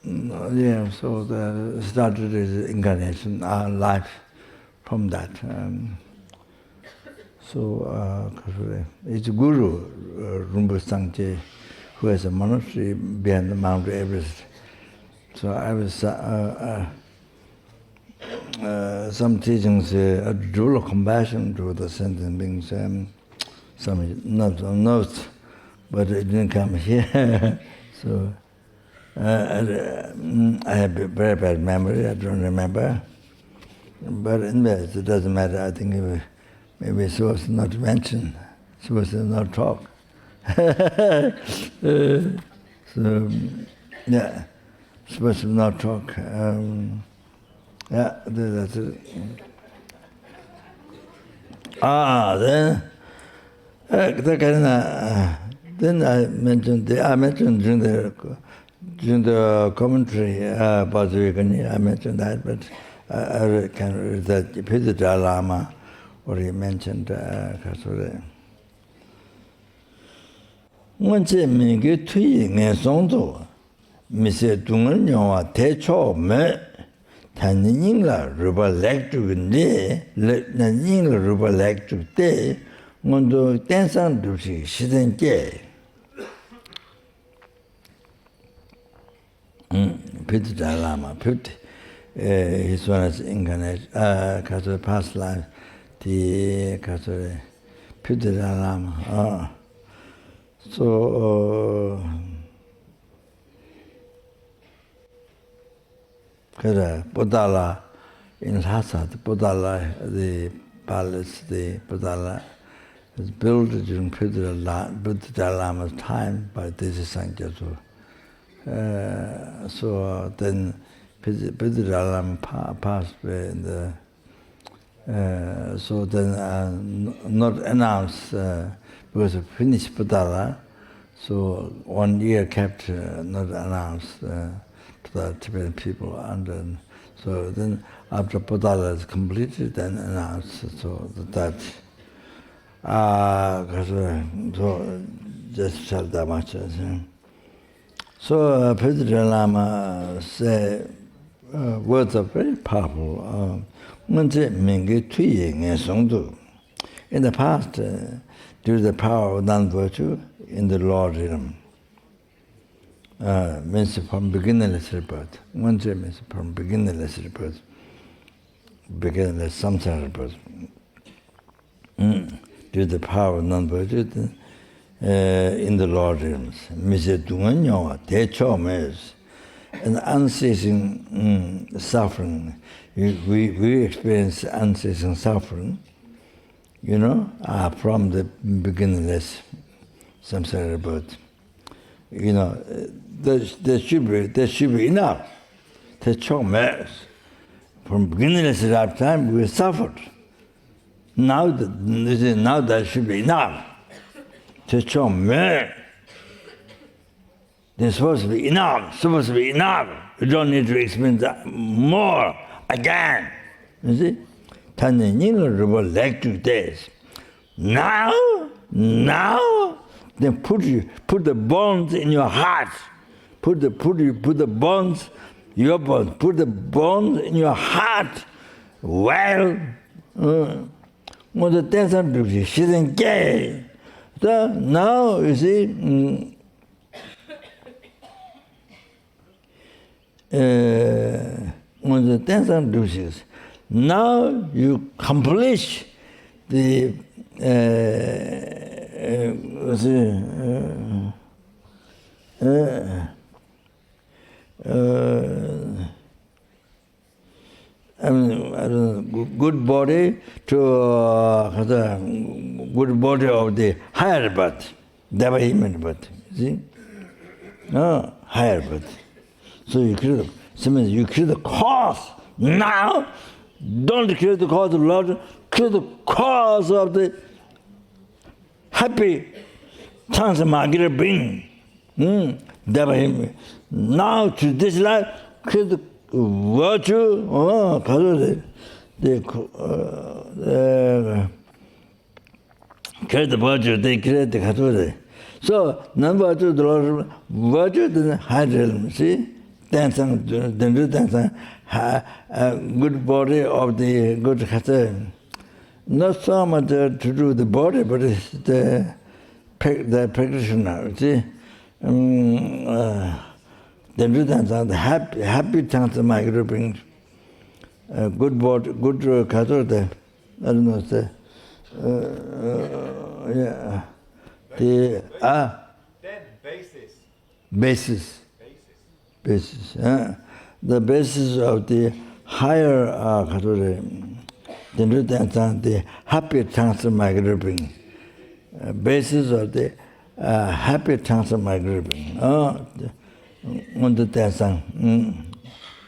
yeah, so the started his incarnation life from that. So it's Guru Rinpoche Sangche, who has a monastery behind the Mount Everest. So I was some teachings dual compassion to the sentient beings, some notes, but it didn't come here. So I have a very bad memory. I don't remember. But anyway, it doesn't matter. I think maybe it's supposed to not mention, supposed to not talk. So yeah. Supposed to not talk. Yeah, that's it. Then I mentioned during the commentary about the vegan, I mentioned that, but I can read that Pidita Lama, or he mentioned once a minute to yin Mr. Dungan Yawa Techo Me Taninga Ruba Electric Ne, Naninga Ruba Electric Day, Mondo Tensan Dushi, Shiden Gay. Peter Lama, put his one as incarnate, Catholic past life, the Catholic Peter Lama. So, Bodala in Lhasa, Bodala, the palace, the Bodala, was built during Buddha Lama's time by Desi Sangyatso. So then Buddha Lama passed away in the so then not announced because of finished Bodala, so 1 year kept not announced to the Tibetan people, and so then after Bodala is completed, then announced so that so just tell that much. So Pedro Lama say words are very powerful. In the past, due to the power of non-virtue in the Lord realm, means from beginnerless rebirth. One means from beginnerless rebirth, beginnerless samsara rebirth. Due to the power of non-virtue in the Lord realms. An unceasing suffering. We experience unceasing suffering, from the beginningless samsara rebirth. There should be enough. From beginningless lifetime, we suffered. Now that should be enough. There's supposed to be enough. You don't need to experience more again. You see? Electric days. Now, then put the bones in your heart. Put the bones, your bones. Put the bones in your heart. Well, when the tension she isn't gay. So now you see. When the tension loses, now you accomplish the I mean, good body to the good body of the higher birth, never human birth. See? No, higher birth. So you create, you create the cause now. Don't create the cause of Lord. Create the cause of the happy transmigrant being. Never human. Now to this life, create the virtue. Create the virtue. They create the virtue. So, non-virtue, the virtue is the high realm, see? Dancing, good body of the good khatha. Not so much to do with the body, but it's the practitioner, see? The happy dance of my grouping, good body, good khatha, I don't know, say, yeah. Then basis. The basis of the higher the happy transmigrating. Basis of the happy transmigrating. On the dancing.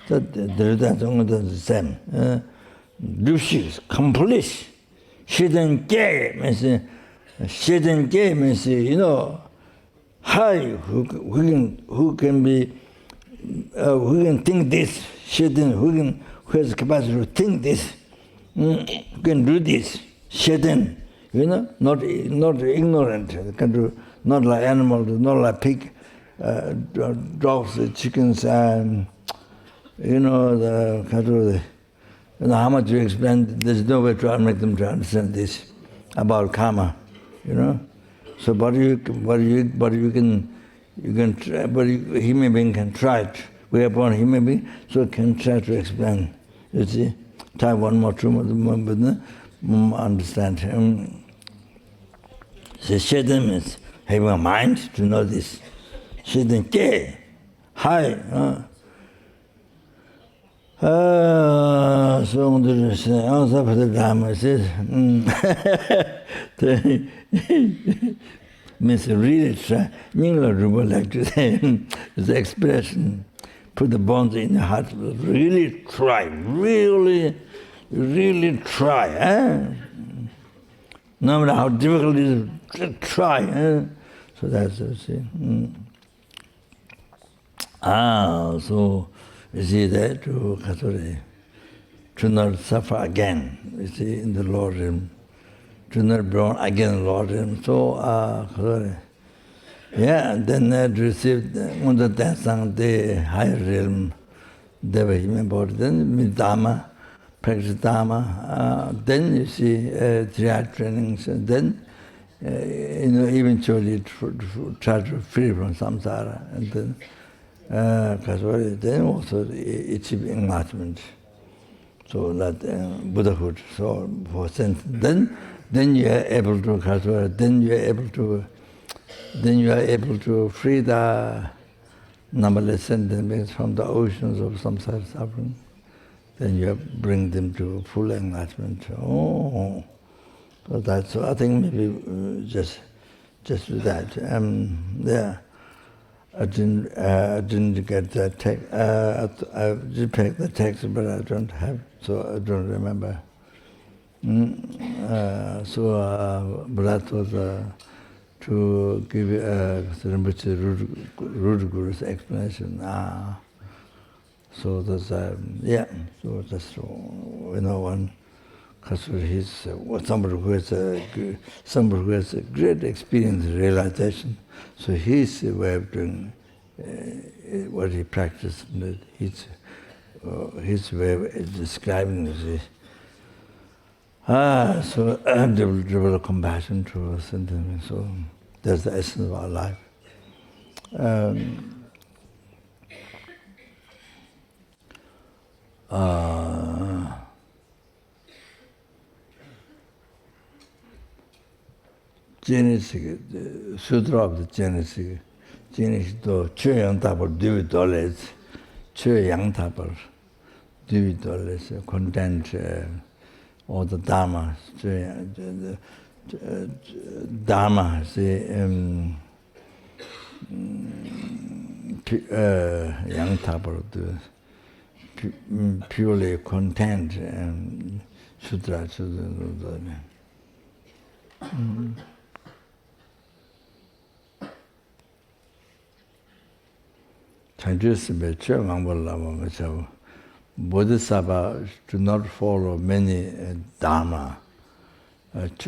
The same. Dushis, complete. She didn't get means shouldn't game means, you know, high, who can be, who can think this, who has the capacity to think this, who can do this, shouldn't, you know, not ignorant, can do, not like animals, not like pig, dogs, chickens, and, you know, the, you know, how much you explain, there's no way to make them to understand this about karma. You know, so but you can try, but human being can try it. We are born human being, so can try to explain. You see, try one more, two more, but understand. So Shaitan means having a mind to know this. Shaitan ke, high. So answer for the dharma says, means really try. Like to say, the expression, put the bones in the heart. Really try, really try. No matter how difficult it is, try. So that's it. See. So you see that to not suffer again. You see, in the Lord realm. To not born again, Lord. And so, yeah, and then they received on the the higher realm, they were human body. Then with dharma, practice dharma. Then you see 3 trainings. And then you know, eventually try to free from samsara. And then then also achieve enlightenment. So that Buddhahood. So for sense, then you are able to then you are able to free the numberless sentiments from the oceans of samsara suffering. Then you bring them to full enlightenment. So that's, so I think maybe just do that. Yeah, I didn't get the text. I did pick the text, but I don't have, so I don't remember. But that was to give Rinpoche Rude Guru's explanation. So that's yeah. So that's, you know, one, because he's somebody who has a great experience, realization. So his way of doing what he practiced, his way of describing this. So develop compassion to sentiment. So that's the essence of our life. Genesis, the Sutra of the Genesis to Chö Yang Tapal do it always. Chö Yang Tapal individualist, content, or the dharma. The dharma, young type of the purely content and sutra. Bodhisattva do not follow many dharma. What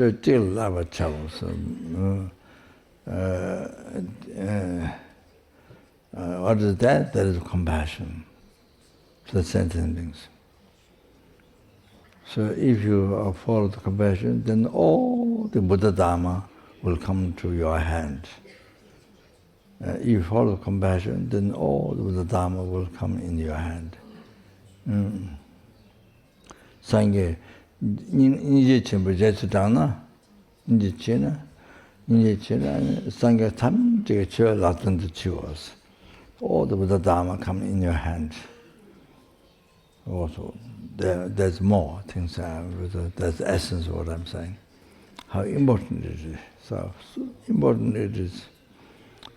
is that? That is compassion to the sentient beings. So if you follow the compassion, then all the Buddha Dharma will come to your hand. If you follow compassion, then all the Buddha Dharma will come in your hand. Sangye, 인제 전부 제수다나, 인제 지나, Sangye tam 제가 저 놨던 데 치워서. All the Buddha Dharma come in your hand. Also, there's more things. That's the essence of what I'm saying. How important it is. So important it is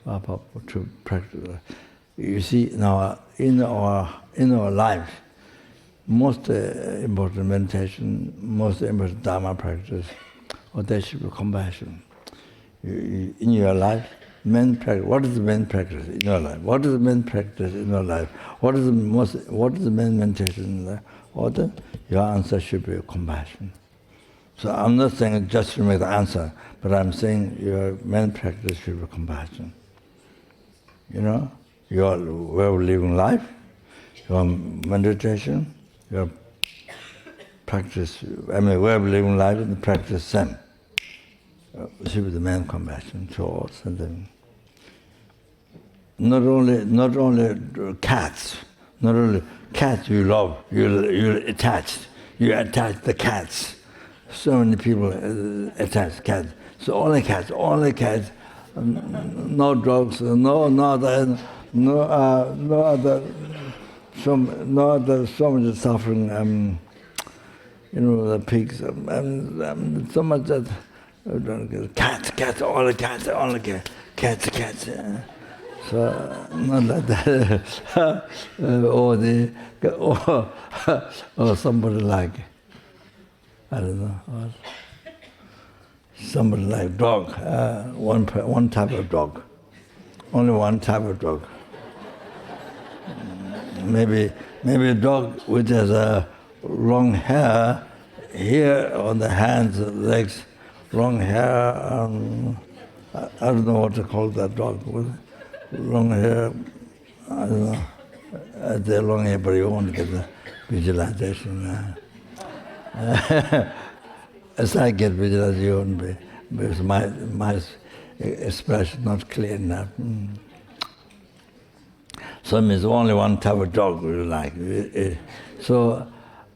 to practice. You see, now in our life, most important meditation, most important Dharma practice, or there should be compassion. In your life, what is the main practice in your life? What is the main practice in your life? What is the main meditation in life? Your answer should be compassion. So I'm not saying just to make the answer, but I'm saying your main practice should be compassion. Your way of living life, your meditation, your practice, way of living life and the practice same. Should be the main compassion towards and not only cats you love, you attach the cats. So many people attach cats. So only cats, no dogs, no other, so much suffering. The pigs, so much that. Cats, only cats. So not like that. or somebody like, I don't know, somebody like dog. One type of dog, only one type of dog. Maybe a dog which has long hair here on the hands, legs. Long hair, I don't know what to call that dog. Long hair, I don't know. They're long hair, but you won't get the visualization. As I get visualization, you won't be, because my expression not clear enough. So it means only one type of dog we like. So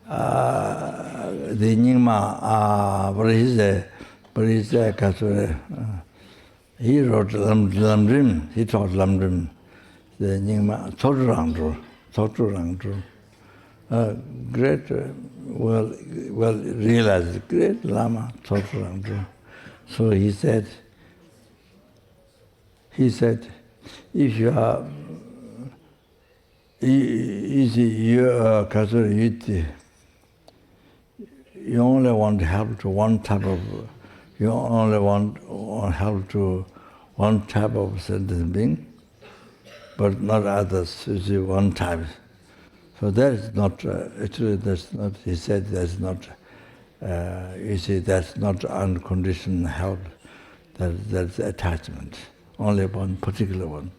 the Nyingma, what is it? But he said, he wrote Lamrim, he taught Lamrim, the Nyingma, Chotu Rangdru, great, well realized, great Lama, Chotu Rangdru. So he said, if you are, you only want help to one type of, you only want help to one type of sentient being, but not others. You see, one type. So that is not, actually that's not, he said that's not, you see, that's not unconditioned help. That's attachment. Only one particular one.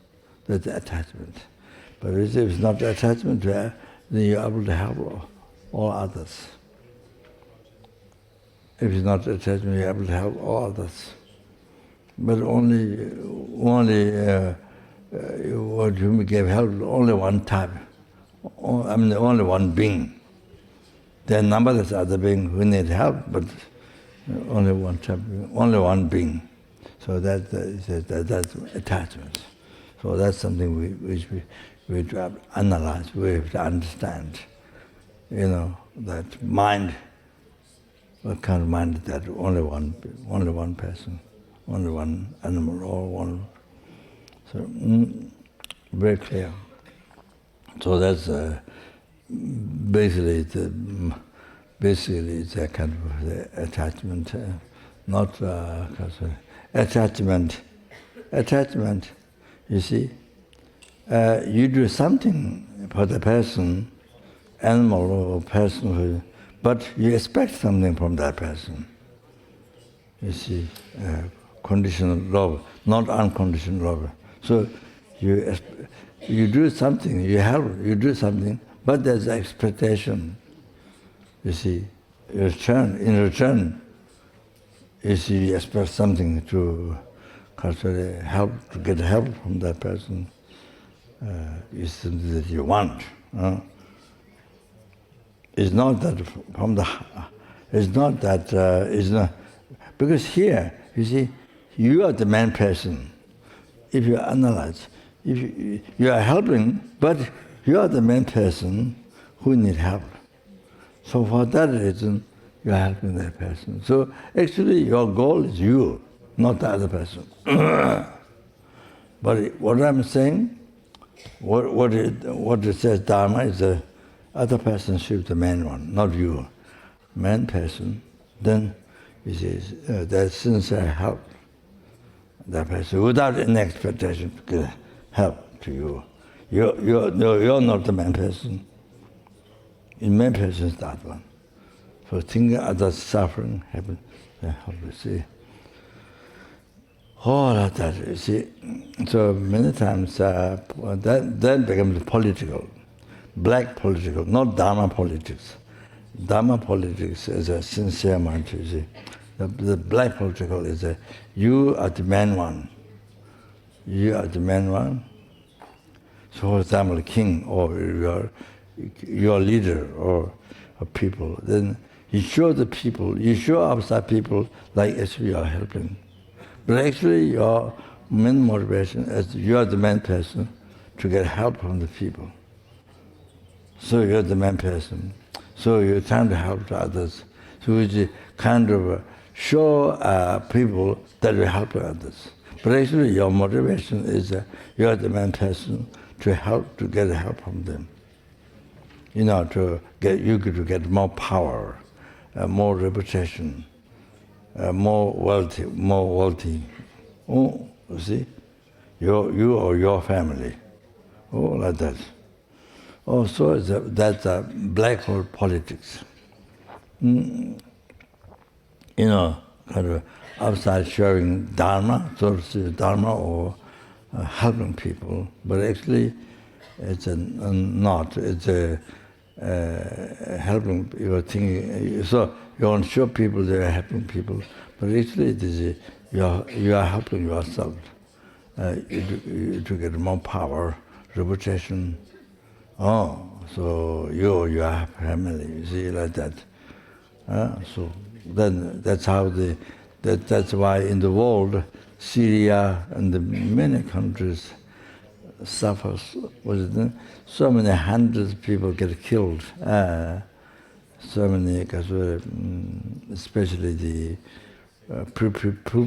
That's attachment. But if it's not attachment, then you're able to help all others. If it's not attachment, you're able to help all others. But only what you gave help, only one type. Only one being. There are numberless other beings who need help, but only one type, only one being. So that's attachment. So that's something which we have to analyze, we have to understand. that mind. What kind of mind is that? Only one person, only one animal, or one. So very clear. So that's basically it's a kind of attachment, not attachment. Attachment, you see, you do something for the person, animal or person, but you expect something from that person. You see, conditional love, not unconditional love. So you do something, you help, you do something, but there's expectation. You see, in return, you see, you expect something to help, to get help from that person. Is something that you want. It's not that it's not, because here, you see, you are the main person. If you analyze, if you are helping, but you are the main person who need help. So for that reason, you are helping that person. So actually your goal is you, not the other person. But what I'm saying, what it says dharma is the other person should be the main one, not you. Main person, then it is that sincere help that person without any expectation to get help to you. You're not the main person. The main person is that one. So thinking others suffering happen, help you see. All of that, you see. So many times that becomes political, black political, not dharma politics. Dharma politics is a sincere mind, you see. The black political is you are the main one. You are the main one. So for example, king or your leader or people, then you show the people, you show outside people like actually you are helping. But actually your main motivation is you are the main person to get help from the people. So you're the main person. So you're trying to help to others. So it's kind of show people that you help others. But actually your motivation is you are the main person to help, to get help from them. To get more power, more reputation, more wealthy. Oh, you see, you or your family. Oh, like that. Oh, so that's black hole politics. Kind of outside sharing dharma, so to say, dharma or helping people, but actually it's not. It's helping. You're thinking. So you want to show people they are helping people, but actually it is you are helping yourself to get more power, reputation. Oh, so you have family. You see, like that. So then that's how that's why in the world, Syria and many countries suffers. So many hundreds of people get killed. So many, especially the poor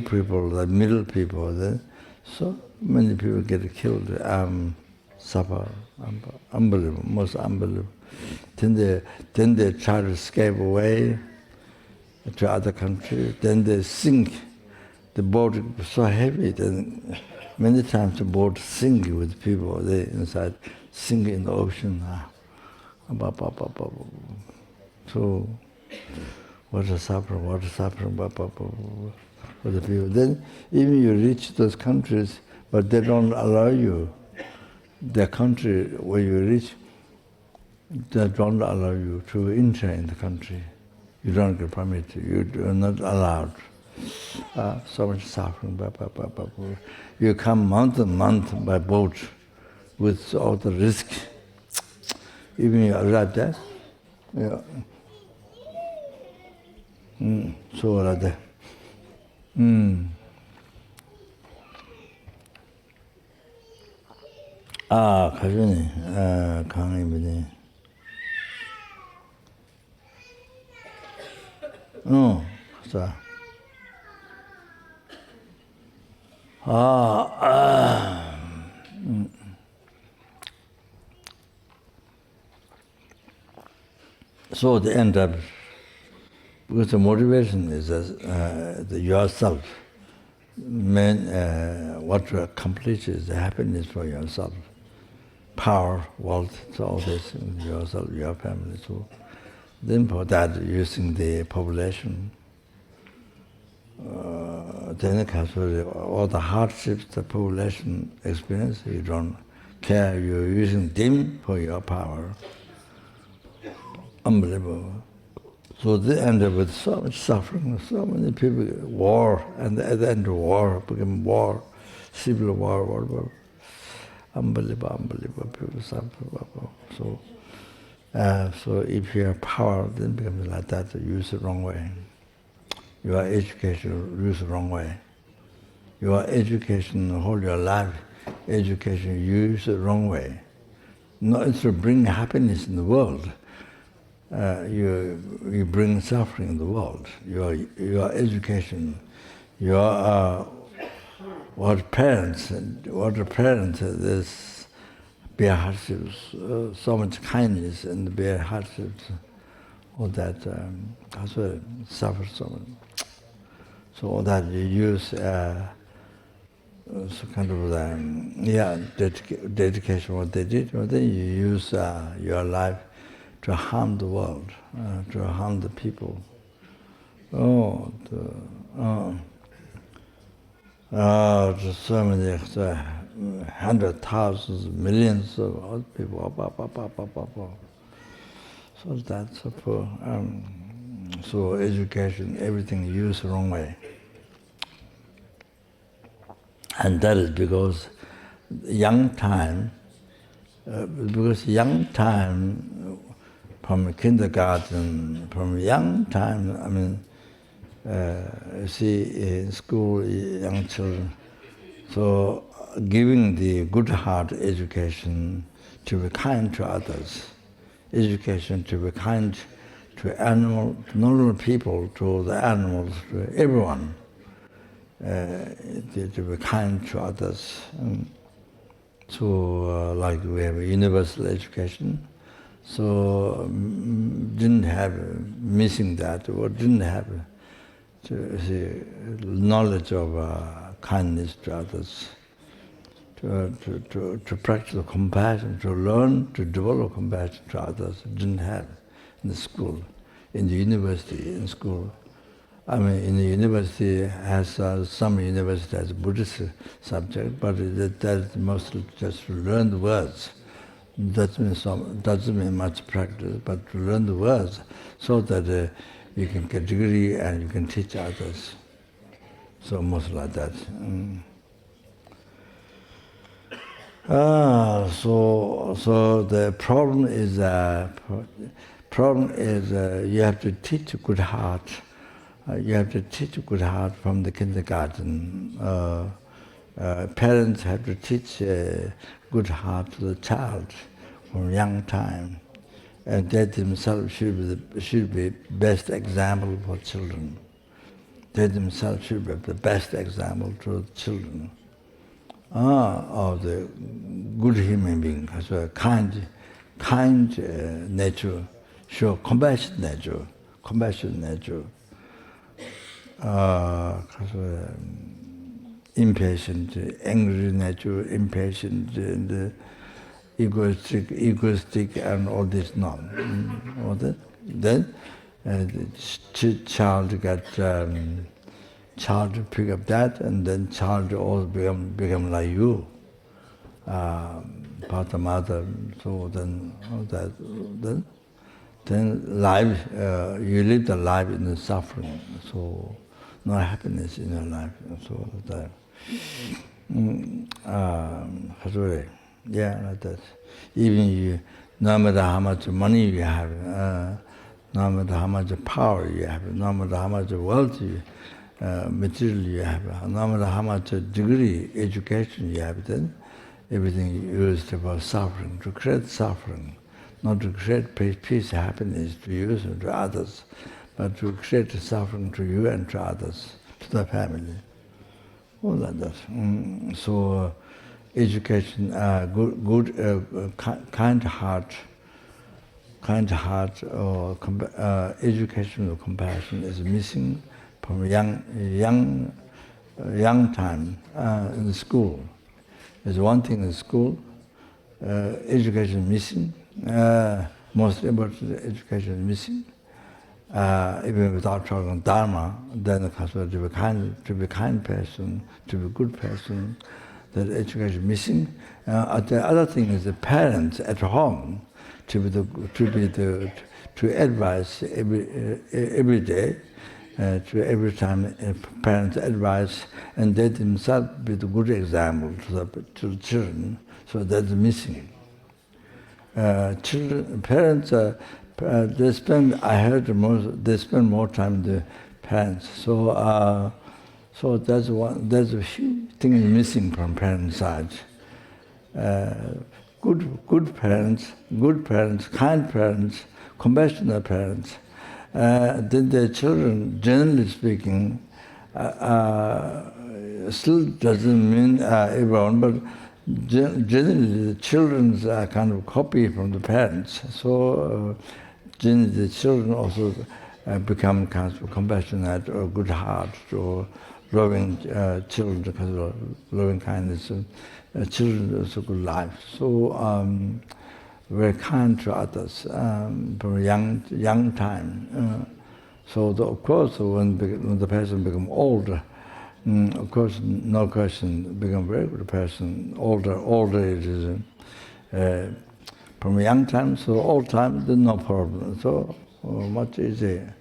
people, the middle people. So many people get killed. Suffer, unbelievable, most unbelievable. Then they try to escape away to other countries. Then they sink. The boat was so heavy. Then many times the boat sink with people. They inside sink in the ocean. So water suffering for the people. Then even you reach those countries, but they don't allow you. The country where you reach, they don't allow you to enter in the country. You don't get permit. You are not allowed. So much suffering. You come month by boat with all the risk. Even you arrive there. Yeah. So like that. 가전이 강의문이 No. So, so the end up, because the motivation is the yourself. What to accomplish is the happiness for yourself. Power, wealth, so all this, yourself, your family, so. Then for that, using the population, then all the hardships the population experience, you don't care, you're using them for your power. Unbelievable. So they end up with so much suffering, so many people, war, and at the end of war, became war, civil war. Unbelievable, people suffer. So if you have power, then it becomes like that, use the wrong way. Your education, use the wrong way. Your education, whole your life, education, use the wrong way. Not to bring happiness in the world. You bring suffering in the world. Your education, your what parents, there's bear hardships, so much kindness and bear hardships, all that also suffer so much. So all that you use so kind of dedication what they did, or then you use your life to harm the world, to harm the people. Just so many, hundreds, thousands, millions of other people. So that's so education, everything used the wrong way. And that is because young time, from kindergarten, from young time, you see in school, young children, so giving the good heart education to be kind to others, education to be kind to animals, not only people, to the animals, to everyone, to be kind to others. So like we have a universal education, so didn't have, missing that, or didn't have knowledge of kindness to others, to practice compassion, to learn to develop compassion to others, didn't have in the school, in the university, in school. In the university, some university has Buddhist subject, but that's mostly just to learn the words. Doesn't mean much practice, but to learn the words so that you can get degree and you can teach others. So most like that. So the problem is you have to teach a good heart. You have to teach a good heart from the kindergarten. Parents have to teach a good heart to the child from young time, and they themselves should be best example for children. They themselves should be the best example to children of the good human being, has a kind nature, show compassionate nature. Impatient, angry nature, impatient, and egoistic, and all this all that. Then the child pick up that, and then child also become like you, father, mother. So then all that. Then life, you live the life in the suffering. So no happiness in your life. So that. Yeah, like that. Even you, no matter how much money you have, no matter how much power you have, no matter how much wealth material you have, no matter how much degree, education you have, then everything used for suffering, to create suffering, not to create peace, happiness to use and to others, but to create suffering to you and to others, to the family. All like that. So education, kind heart, or educational compassion is missing from young time in the school. There's one thing in school, education missing. Most important education is missing. Even without talking dharma, then to be kind person, to be good person, that education missing. The other thing is the parents at home to advise every day, to every time parents advise, and they themselves be the good example to the children. So that's missing. Parents, they spend. I heard they spend more time with the parents. So that's one. There's a few things missing from parents' side. Good parents, kind parents, compassionate parents. Then their children, generally speaking, still doesn't mean everyone, but generally the children are kind of copy from the parents. So generally the children also become kind of compassionate or good heart or loving children because of loving kindness. Children also good life. So very kind to others from young time. So of course when the person becomes older, of course no question become very good person. Older it is from young time. So old time there's no problem. So much easier.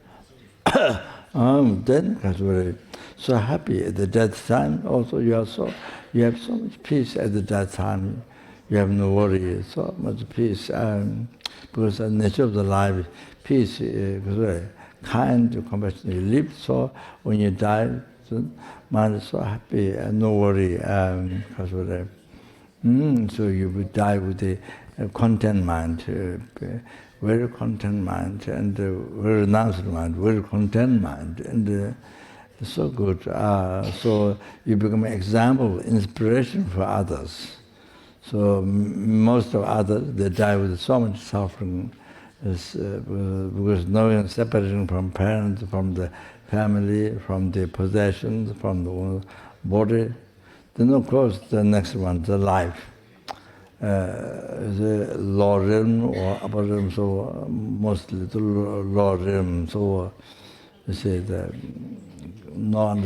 Then because we're so happy at the death time. Also you have so much peace at the death time. You have no worry, so much peace. Because the nature of the life, peace, because kind, compassion, you live. So when you die, the mind is so happy and no worry. Because so you will die with a content mind, very content mind, and very renounced mind, very content mind, and it's so good. So you become an example, inspiration for others. So most of others, they die with so much suffering, because knowing separation from parents, from the family, from the possessions, from the body. Then of course the next one, the life. The lower realm or upper realm, so mostly the lower realm. So you say that one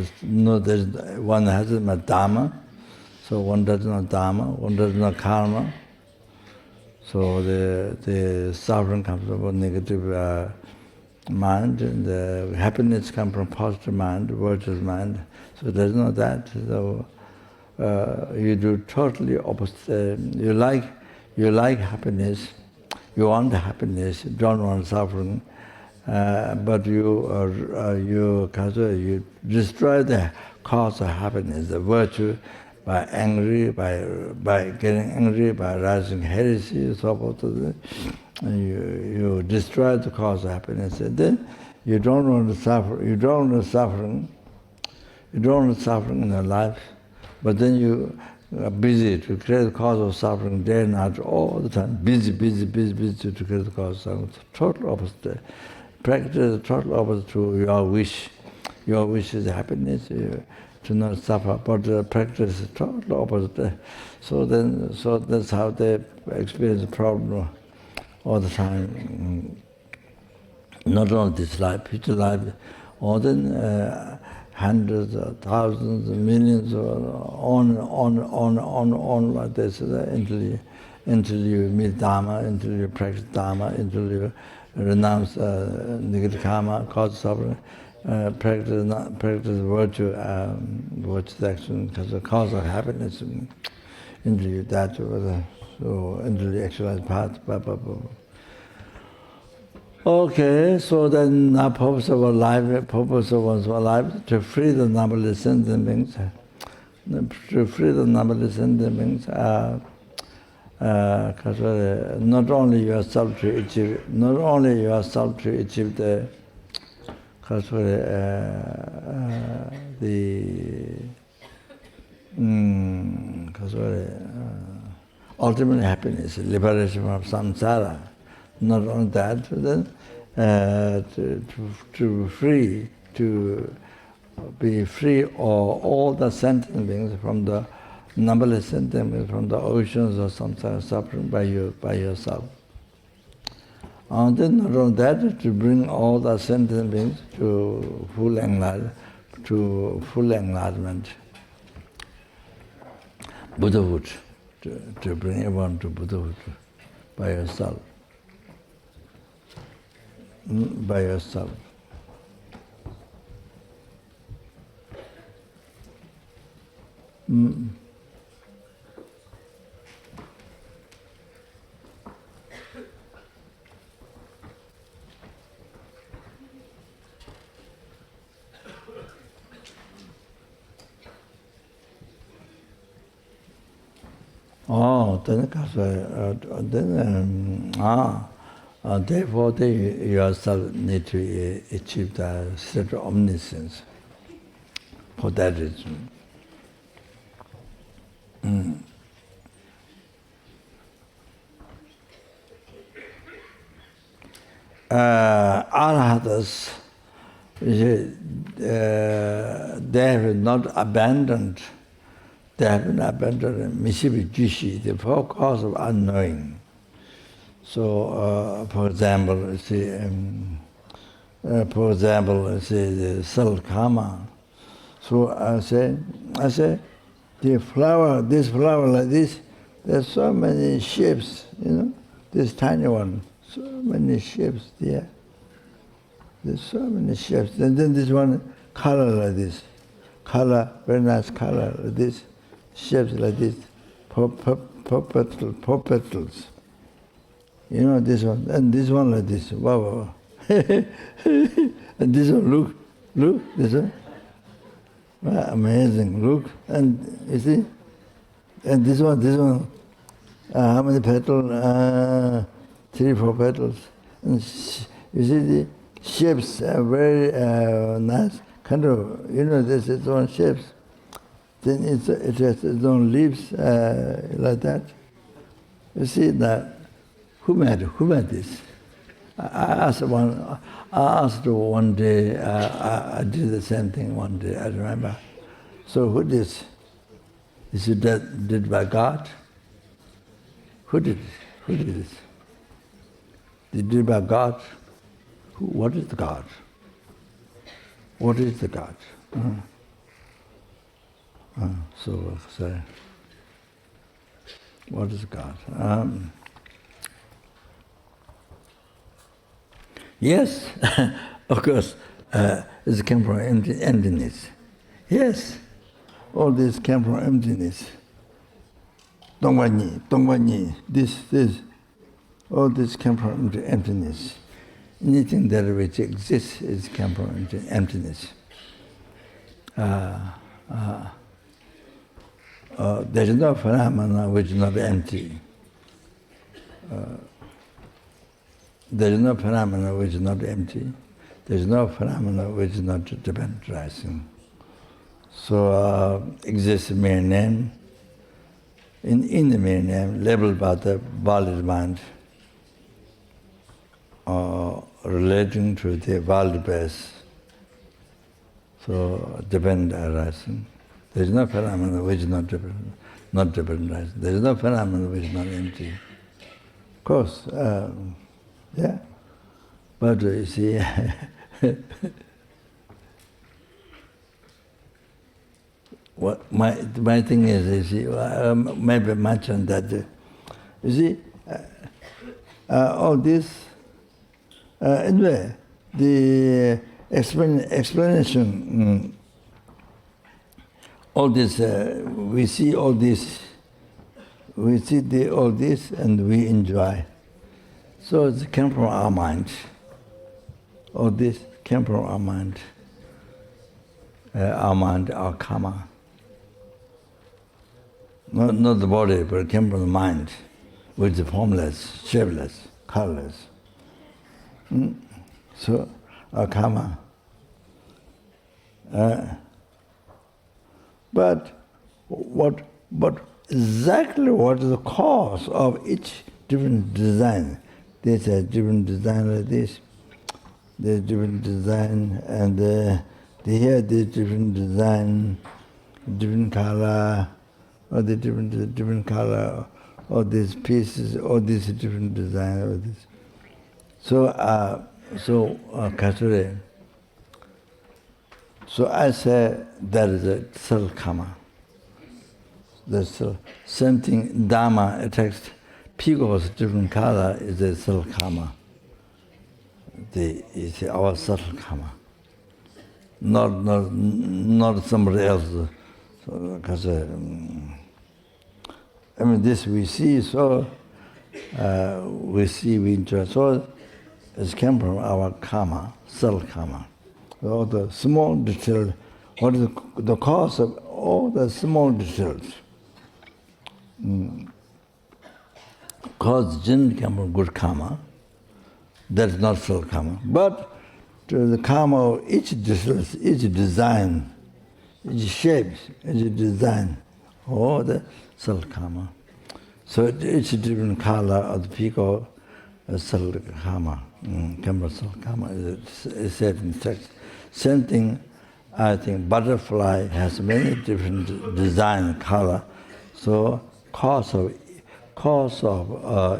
has a dharma. So one does not dharma, one does not karma. So the suffering comes from negative mind, and the happiness comes from positive mind, virtuous mind. So there's no that. So you do totally opposite. You like happiness, you want happiness, you don't want suffering, but you destroy the cause of happiness, the virtue. By getting angry, by rising heresy, so forth. You destroy the cause of happiness, and then you don't want to suffer. You don't want suffering. You don't want suffering in your life, but then you are busy to create the cause of suffering day and night, all the time. Busy to create the cause of suffering. It's total opposite. Practice is total opposite to your wish. Your wish is happiness. To not suffer, but the practice is totally opposite. So that's how they experience the problem all the time. Not only this life, future life, more than hundreds, thousands, millions, on like this, until you meet dharma, until you practice dharma, until you renounce negative karma, cause suffering. Practice virtue, virtuous action, because the cause of happiness, until you that, so until you actualize path. Okay, so then the purpose of our life, to free the numberless sentient beings, because not only yourself to achieve the because for ultimate happiness, liberation from samsara. Not only that, then to be free of all the sentient beings from the numberless sentient beings from the oceans of samsara suffering by yourself. And then not only that, to bring all the sentient beings to full enlightenment, Buddhahood, to bring everyone to Buddhahood by yourself. By yourself. Therefore they yourself need to achieve the state of omniscience for that reason. Arhatas, they have not abandoned. They have been abandoned Mishibi, the four causes of unknowing. So, for example, the self-karma. So I say, this flower like this, there's so many shapes, this tiny one, so many shapes there. There's so many shapes. And then this one, color like this. Color, very nice color like this. Shapes like this, petals. This one, and this one like this. Wow. And this one, look, this one. Wow, amazing, look. And you see? And this one, how many petals? 3, 4 petals. And you see the shapes are very nice. Kind of, this is one shapes. Then it has its own leaves like that. You see that? Who made this? I asked one day. I did the same thing one day. I remember. So who did this? Is it did by God? Who did it? Who did this? Did it by God? What is the God? What is the God? So, what is God? Yes, of course, it came from emptiness. Yes, all this came from emptiness. Dongwanyi, this, all this came from emptiness. Anything that which exists is came from emptiness. There is no phenomena which is not empty. There is no phenomena which is not empty. There is no phenomena which is not dependent arising. So exists mere name. In the mere name, labeled by the valid mind, relating to the valid base. So dependent arising. There is no phenomena which is not dependent arising. There is no phenomena which is not empty. Of course, yeah. But you see, what my thing is, you see, maybe mention that, you see, all this, anyway, the explanation, all this, we see all this, all this and we enjoy. So it came from our mind. All this came from our mind, our karma. Not the body, but it came from the mind, which is formless, shapeless, colorless. So our karma, But exactly what is the cause of each different design? There's a different design like this. There's different design, and here there's different design, different color, or the different color, all these pieces, all these different design, all this. So Katsure. So I say that is a self-karma. That's same thing. Dharma attacks Pico's different color is a self-karma. It's our self-karma, not somebody else. So, because I mean, this we see. So we see, we enjoy. So it came from our karma, self-karma. All the small details. What is the cause of all the small details? Cause didn't come from good karma. That's not self-karma. But to the karma of each details, each design, each shape, each design, all the self-karma. So each different color of the peacock is self-karma. Self-karma is said in text. Same thing, I think butterfly has many different design, color. So cause of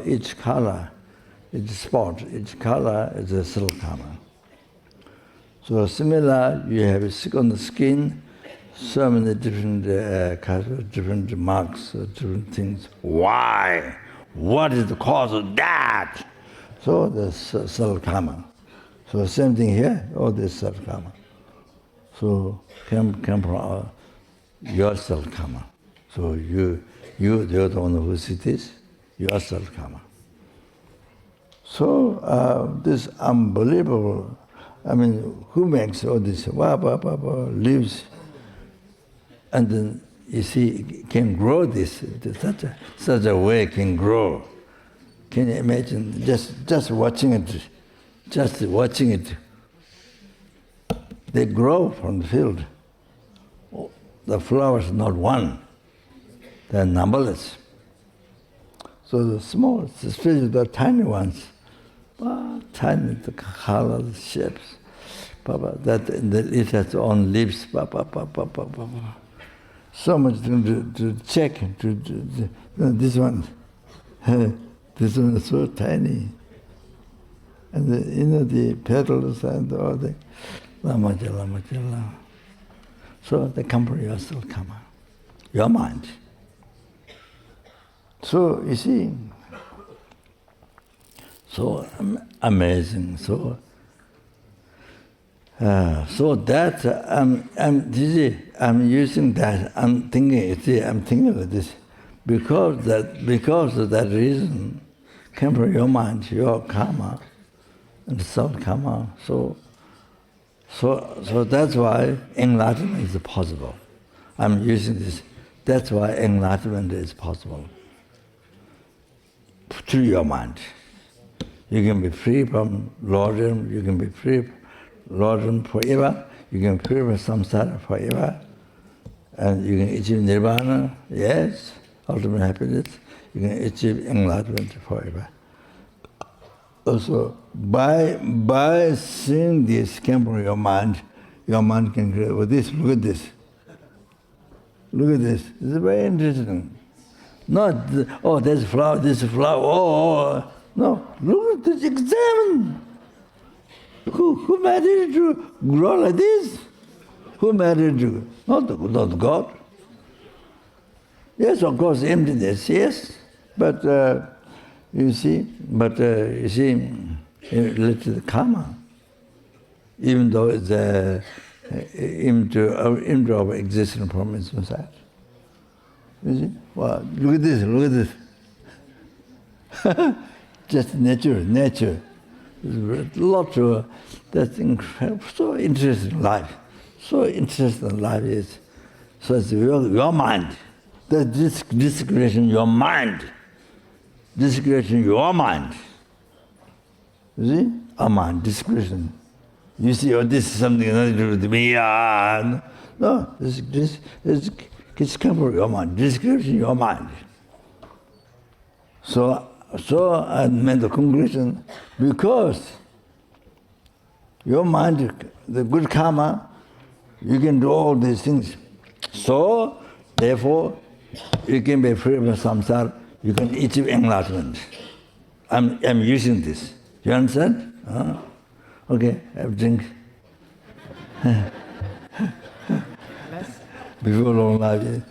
each color, each spot, each color is a self-karma. So similar, you have on the skin, so many different different marks, different things. Why? What is the cause of that? So the self-karma. So same thing here, all this self-karma. So come from your self-karma. So you the other one who sees this, your self-karma. So this unbelievable, I mean, who makes all this lives, and then you see, can grow this, such a way can grow. Can you imagine just watching it? Just watching it, they grow from the field. The flowers not one, they're numberless. So the small, especially the tiny ones, tiny, the colors, shapes, that it has own leaves, so much to check. This one is so tiny. And the petals and all the lama. So they come from your self-karma, your mind. So you see, so amazing. So that I'm using that. I'm thinking of this because of that reason came from your mind, your karma. And self-karma. So that's why enlightenment is possible. I'm using this. That's why enlightenment is possible. Through your mind. You can be free from lordom, you can be free from lordom forever, you can be free from samsara forever, and you can achieve nirvana, yes, ultimate happiness, you can achieve enlightenment forever. Also, by seeing this came from your mind can create, oh, this, look at this. Look at this. It's very interesting. Not, there's a flower, this flower, no, look at this, examine. Who made it to grow like this? Who made it to? Not God. Yes, of course, emptiness, yes, but you see, related to the karma, even though it's into our existence from inside. You see? Wow, look at this. Just nature. There's a lot of that's incredible, so interesting life. So interesting life is. So it's your mind. This creation, your mind. This creation, your mind. You see? Our mind, this creation. You see, oh, this is something nothing to do with me. No, it's come from your mind. Description in your mind. So I made the conclusion, because your mind, the good karma, you can do all these things. So, therefore, you can be free from samsara, you can achieve enlightenment. I'm using this. You understand? Okay, have a drink. Before long life.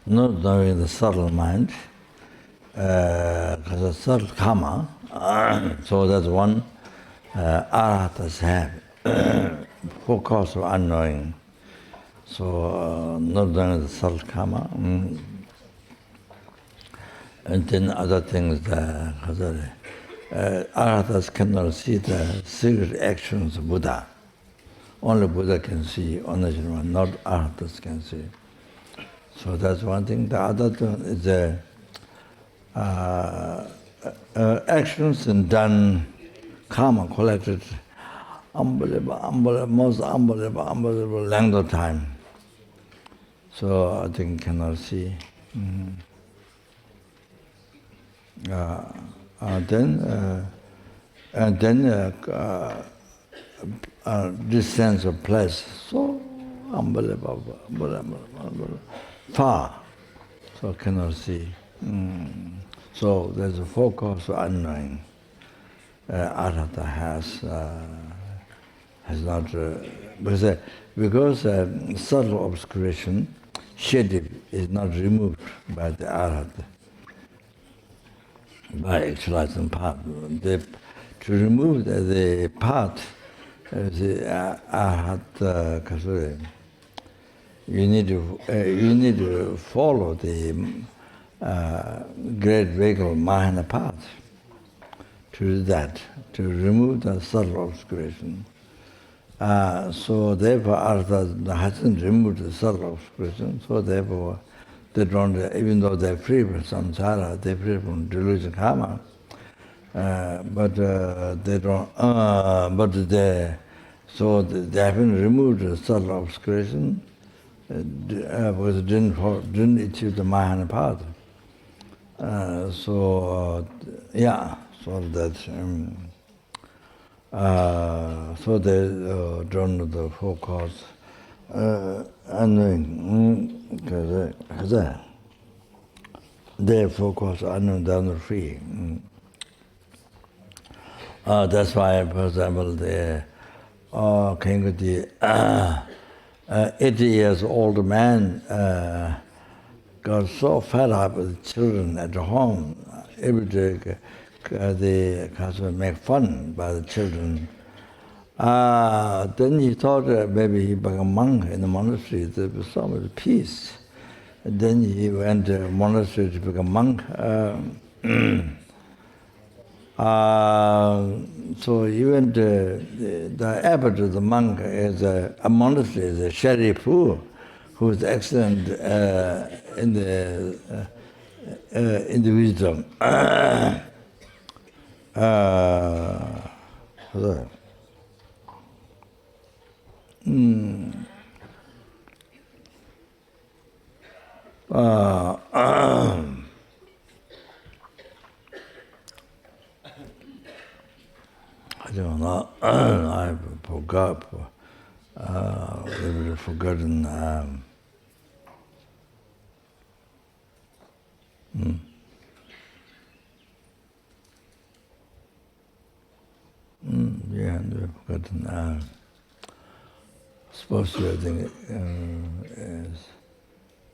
Not knowing the subtle mind, because the subtle karma, so that's one arahatas have, focus of unknowing. So not knowing the subtle karma, and then other things, arahatas cannot see the secret actions of Buddha. Only Buddha can see, only not arahatas can see. So that's one thing. The other thing is the actions and done, karma collected, most unbelievable length of time. So I think cannot see. This sense of place, so unbelievable, far, so cannot see. So there's a focus of unknowing. Arhata has not, because subtle obscuration, shade is not removed by the Arhata, by actualizing path. To remove the path, the Arhat you need to follow the great vehicle Mahana path to do that, to remove the subtle obscuration. So therefore Arhat hasn't removed the subtle obscuration, so therefore they don't, even though they're free from samsara, they're free from delusion karma, but they don't, so they haven't removed the subtle obscuration, because didn't achieve the Mahana path. So that so they joined the focus because they focus on the free. That's why, for example, the King of the 80 years old man got so fed up with children at home. Every day they make fun by the children. Then he thought maybe he became a monk in the monastery. There was so much peace. And then he went to a monastery to become a monk. So even the abbot of the monk is a monastery, is a Sharipu, who is excellent in the wisdom. I don't know. I forgot. I've forgotten. Yeah, I've forgotten. Supposed to, I think, is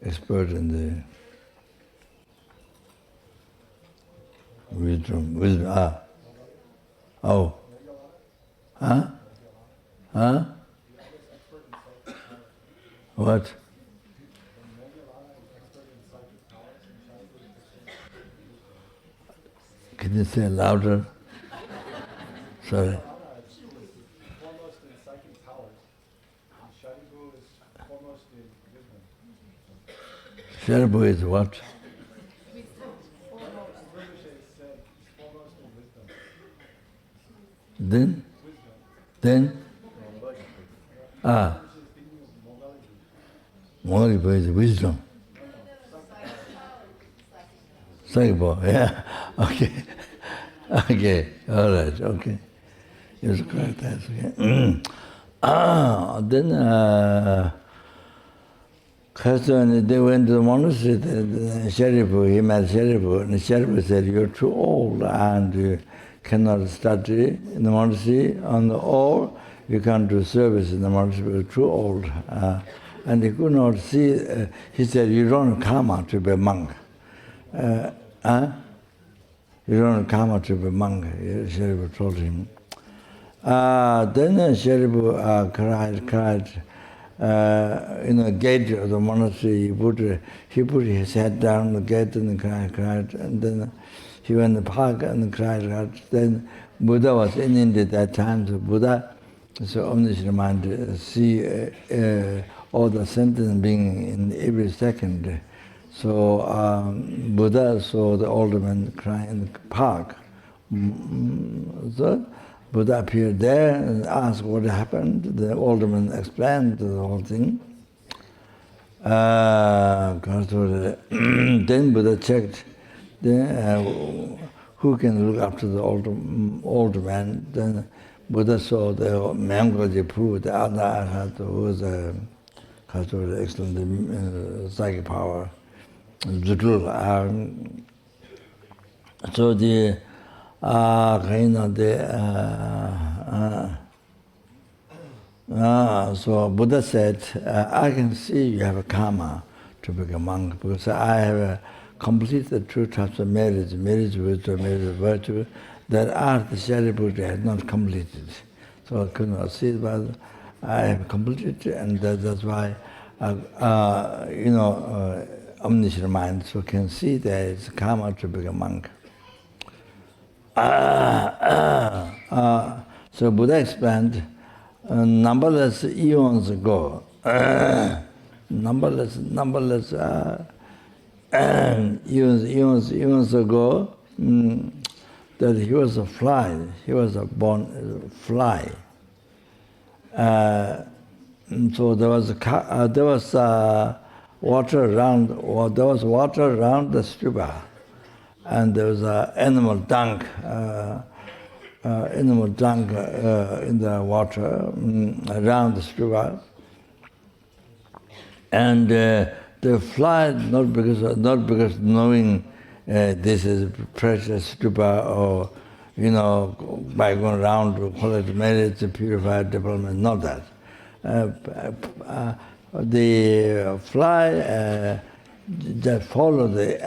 expert in the wisdom. Oh. Huh? Huh? What? Can you say louder? Sorry. Foremost in psychic powers. Sharibu is foremost in wisdom. Sharibu is what? Rinpoche said he's foremost in wisdom. Then? Then? Mongolic is wisdom. Psychic power, yeah. Okay. Okay, all right, okay. Yes, correct, that's okay. Then they went to the monastery, the Sharipu, he met Sharipu, and the Sharipu said, you're too old and you cannot study in the monastery, or you can't do service in the monastery, you're too old. And he could not see, he said, you don't have karma to be a monk. You don't have karma to be a monk, Sharipu told him. Then Sharipu cried. In the gate of the monastery, he put his head down the gate and cried. And then he went in the park and cried. Then Buddha was in India at that time. So Buddha, so omniscient mind, see all the sentient being in every second. So Buddha saw the older man crying in the park. So Buddha appeared there and asked what happened. The older man explained the whole thing. Then Buddha checked who can look after the older man. Then Buddha saw the Mangoji Pru, the other arhat, who was a excellent psychic power. So the so Buddha said, I can see you have a karma to become a monk because I have completed the two types of marriage, wisdom, marriage, virtue, that the Shariputra has not completed. So I could not see it, but I have completed it, and that's why, omniscient mind, so can see that it's karma to become a monk. So Buddha explained, numberless eons ago, numberless eons ago, that he was a fly. He was a born fly. So there was water around. There was water around the stupa, and there was animal dung. Animal dung in the water around the stupa, and the fly not because knowing this is precious stupa or by going around to collect merits to purify development, not that. The fly that follow the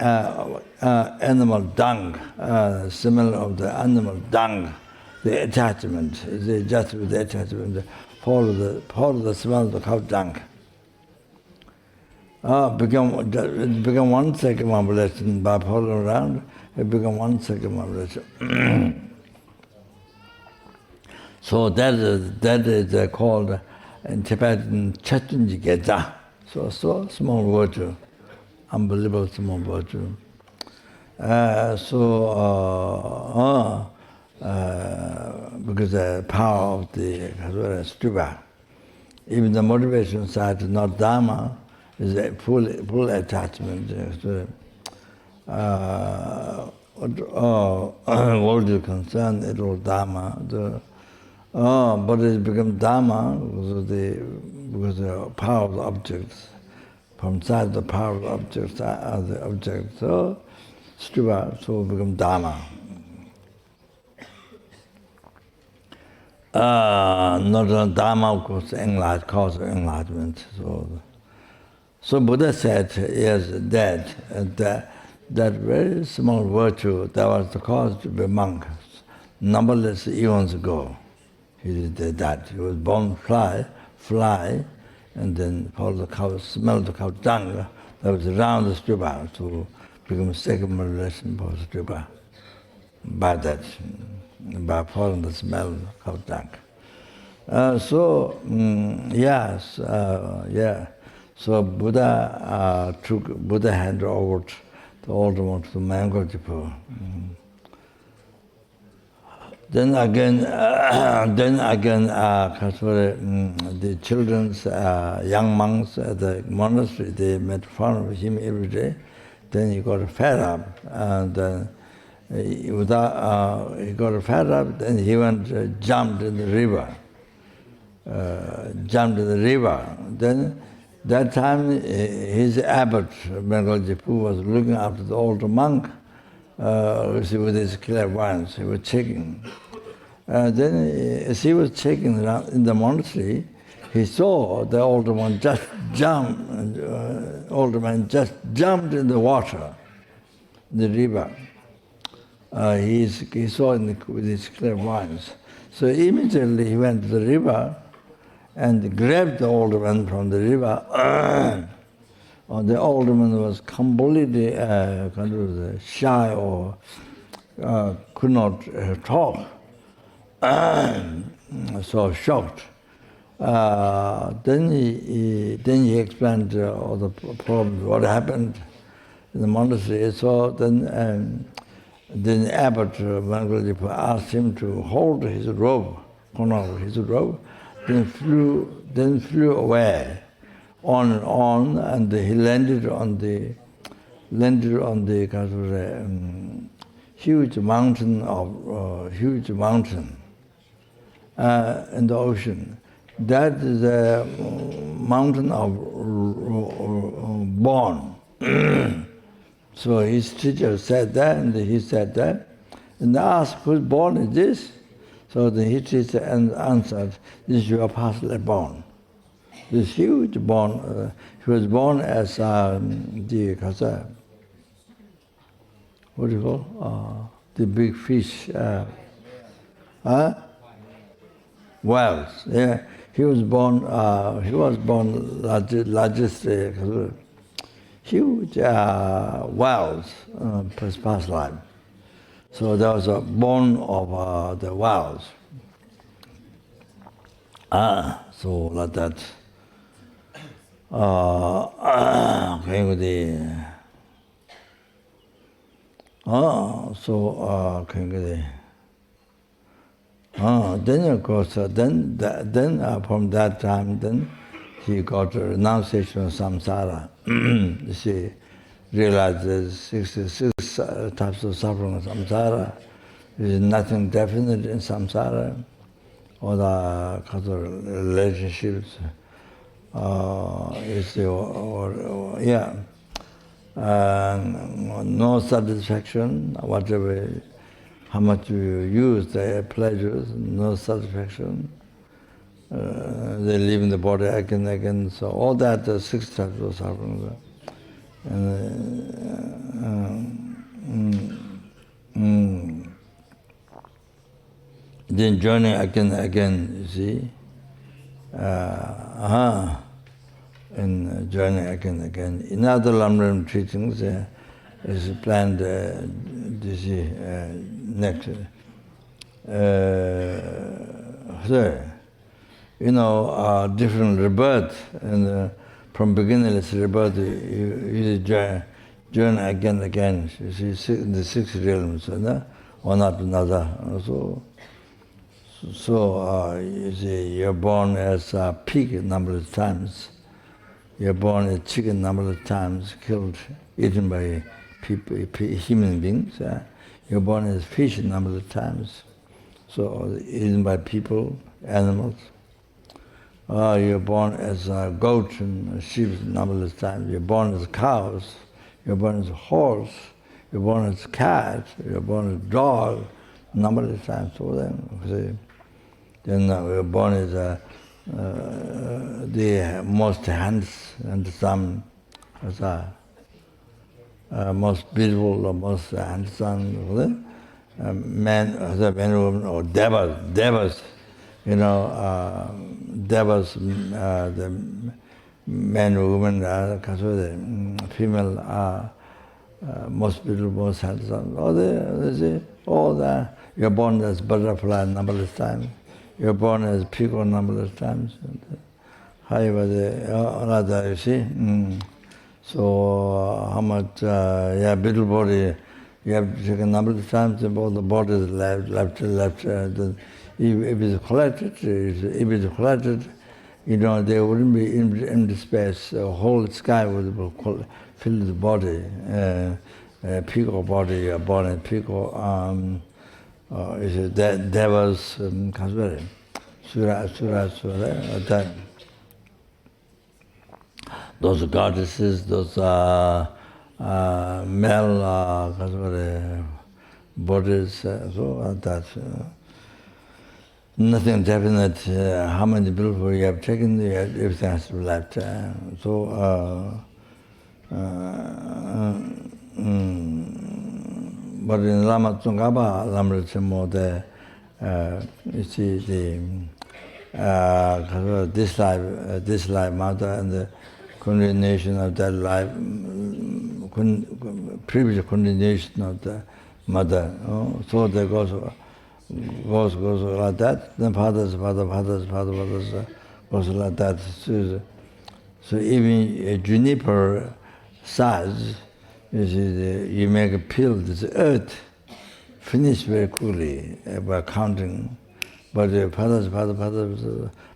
animal dung, smell of the animal dung, the attachment, just with the attachment, follow the smell of the cow dung. It become 1 second vibration by following around. It become 1 second vibration. So that is called in Tibetan Chatunji Geta. So small virtue, unbelievable small virtue. Because the power of the stupa, even the motivation side is not dharma, is a full attachment. World is concerned, it was dharma. But it became dharma because the power of the objects, from side the power of the objects are the objects. So stupa, so become dharma. Not on dharma, of course, cause of enlightenment. So Buddha said, yes, that very small virtue that was the cause to be monk, numberless eons ago. He did that. He was born fly, and then follow the cow, smell the cow dung that was around the stupa to become second relation for stupa. By that, by following the smell of cow dung. So Buddha handed over the old one to Mangojipo. Then again, the children's young monks at the monastery, they made fun of him every day. Then he got fed up, and he got fed up. Then he went jumped in the river. Then that time his abbot Mangojipo was looking after the older monk. With his clairvoyance, he was checking. Then, as he was checking around in the monastery, he saw the older man just jump. Older man just jumped in the water, the river. He saw with his clairvoyance. So immediately he went to the river and grabbed the older man from the river. The older man was completely shy or could not talk, so shocked. Then he explained all the problems, what happened in the monastery. So then Abbot Mangojipo asked him to hold his robe, corner of his robe, then flew away. On and on, and he landed on the huge mountain in the ocean. That is a mountain of born. So his teacher said that, and he said that, and asked, "Whose born is this?" So his teacher answered, "This is your past life born." This huge born, he was born as what do you call? The big fish. Whales. Yeah, he was born largest huge whales his past life. So there was a born of the whales. So like that. Then of course, then from that time, then he got a renunciation of samsara. You see, realizes 66 types of suffering of samsara. There is nothing definite in samsara. All the kind of relationships, no satisfaction, whatever, how much you use the pleasures, no satisfaction. They live in the body again and again, so all that, 6 types of suffering. Then journey again and again, you see. And journey again and again. In other Lamrim teachings, is planned, you see, next. Different rebirth, and from beginningless rebirth, you journey again and again. You see, in the 6 realms, one after another. So you see, you're born as a pig a number of times. You're born as a chicken a number of times, killed, eaten by people, human beings. You're born as fish a number of times, so eaten by people, animals. You're born as a goat and sheep a number of times. You're born as cows. You're born as a horse. You're born as a cat. You're born as a dog a number of times. So then we're born as the most handsome, most beautiful, or most handsome man, woman, or devas. Devas, the men, women, the female are most beautiful, most handsome. All that. You're born as butterfly a number of times. You're born as peacock a number of times. However, you see. So how much, beautiful body, you have to take a number of times, all the body is left. If it's collected, there wouldn't be empty space. The whole sky would fill the body. Peacock body, you're born in peacock. Devas, Sura. Those goddesses, those male bodies, so that's nothing definite. How many people you have taken, everything has to be left. But in Lama Tsongkhapa, Lama Tsemo, you see this life matter and the continuation of that life, previous continuation of the mother. So there goes like that. Then fathers goes like that. So even a juniper size, you make a pill, this earth, finish very quickly by counting. But the fathers,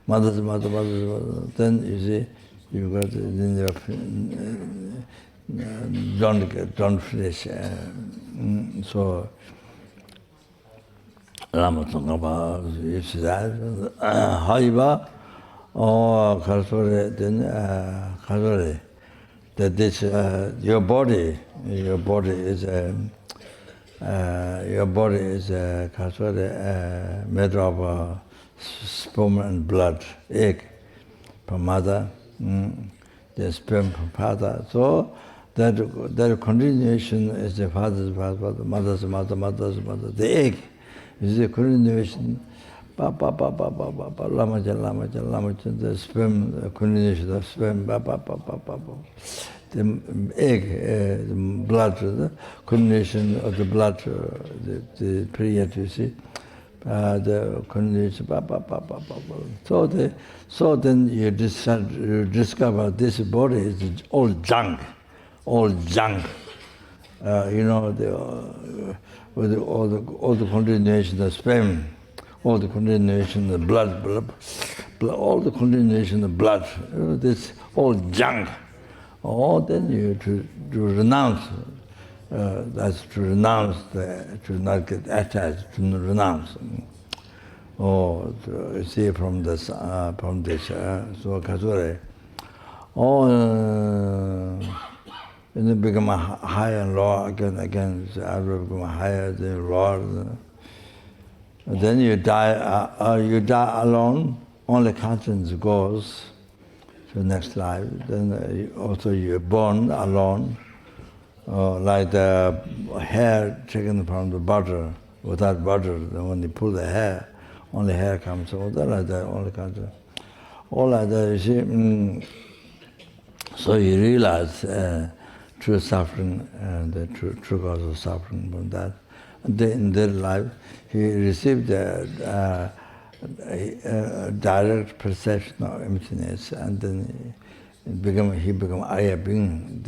mothers, then you see, you got, then don't finish. So, Lama Tsongkhapa, you see that, Haiba, Kasore, that this, your body is made of sperm and blood, egg from mother, the sperm from father. So that continuation is the father's father, mother's mother. The egg is the continuation. Lama, the sperm, the continuation of sperm, the egg, the blood, the continuation of the blood, the period, you see, the continuation, So then you discover this body is all junk. With all the continuation of sperm, all the continuation of blood, all the continuation of blood, this all junk. Oh, then you to renounce. That's to renounce, to not get attached, to renounce. Oh, to see from this, so Kasure. Oh, and then become a higher and lower again. I will become higher than lower. And then you die. You die alone. Only conscience goes to the next life. Then also you're born alone, like the hair taken from the butter. Without butter, then when you pull the hair, only hair comes out. Like that, only conscience. All like that. You see. So you realize true suffering and the true cause of suffering from that. And then in their life, he received a direct perception of emptiness, and then he became Arya being.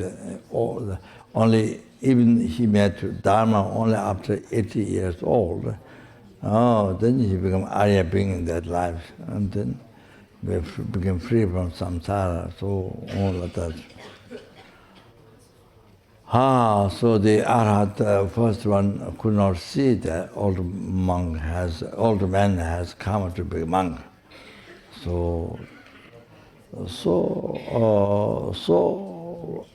Only even he met Dharma only after 80 years old. Oh, then he became Arya being in that life, and then we became free from samsara, so all of that. So the Arhat, first one, could not see that old man has come to be a monk. So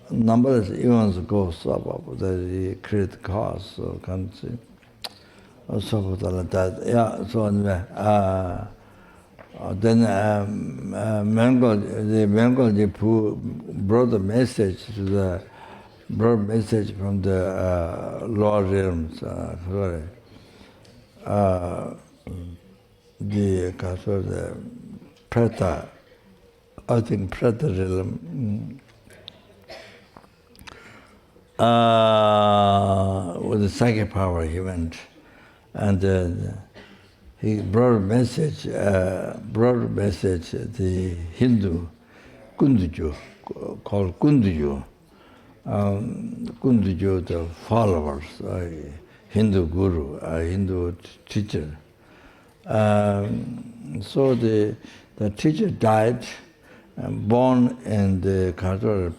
numberless eons go up, that he create cause, so can't see. So like that. Yeah, so anyway. Then the Mangal who brought the message from the lower realms. The Preta, I think Preta realm. With the psychic power he went, and he brought a message, the Hindu Kunduju, called Kunduju. Kunduju, the followers, Hindu guru, Hindu teacher. So the teacher died, born in the Khartoum,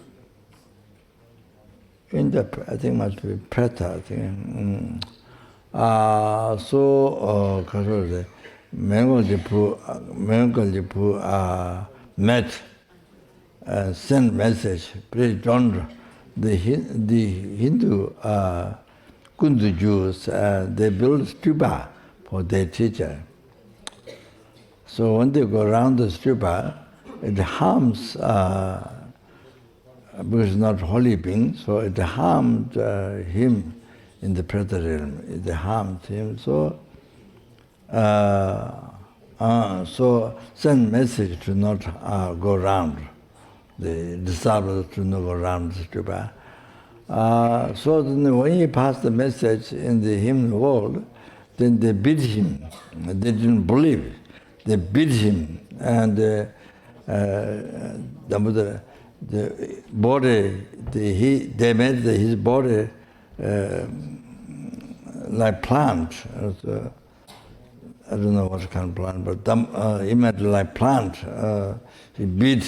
I think must be Preta, I think. The Mangal met and sent message, please don't. The Hindu Kundu Jews, they build stupa for their teacher. So when they go around the stupa, it harms, because it's not holy being, so it harmed him. In the Preta realm, it harmed him. So send message to not go around. The disciples to not go around the stupa. So then when he passed the message in the human world, then they beat him. They didn't believe. They beat him, and the body, they made his body. Like plant, I don't know what kind of plant, but he made like plant. He beat,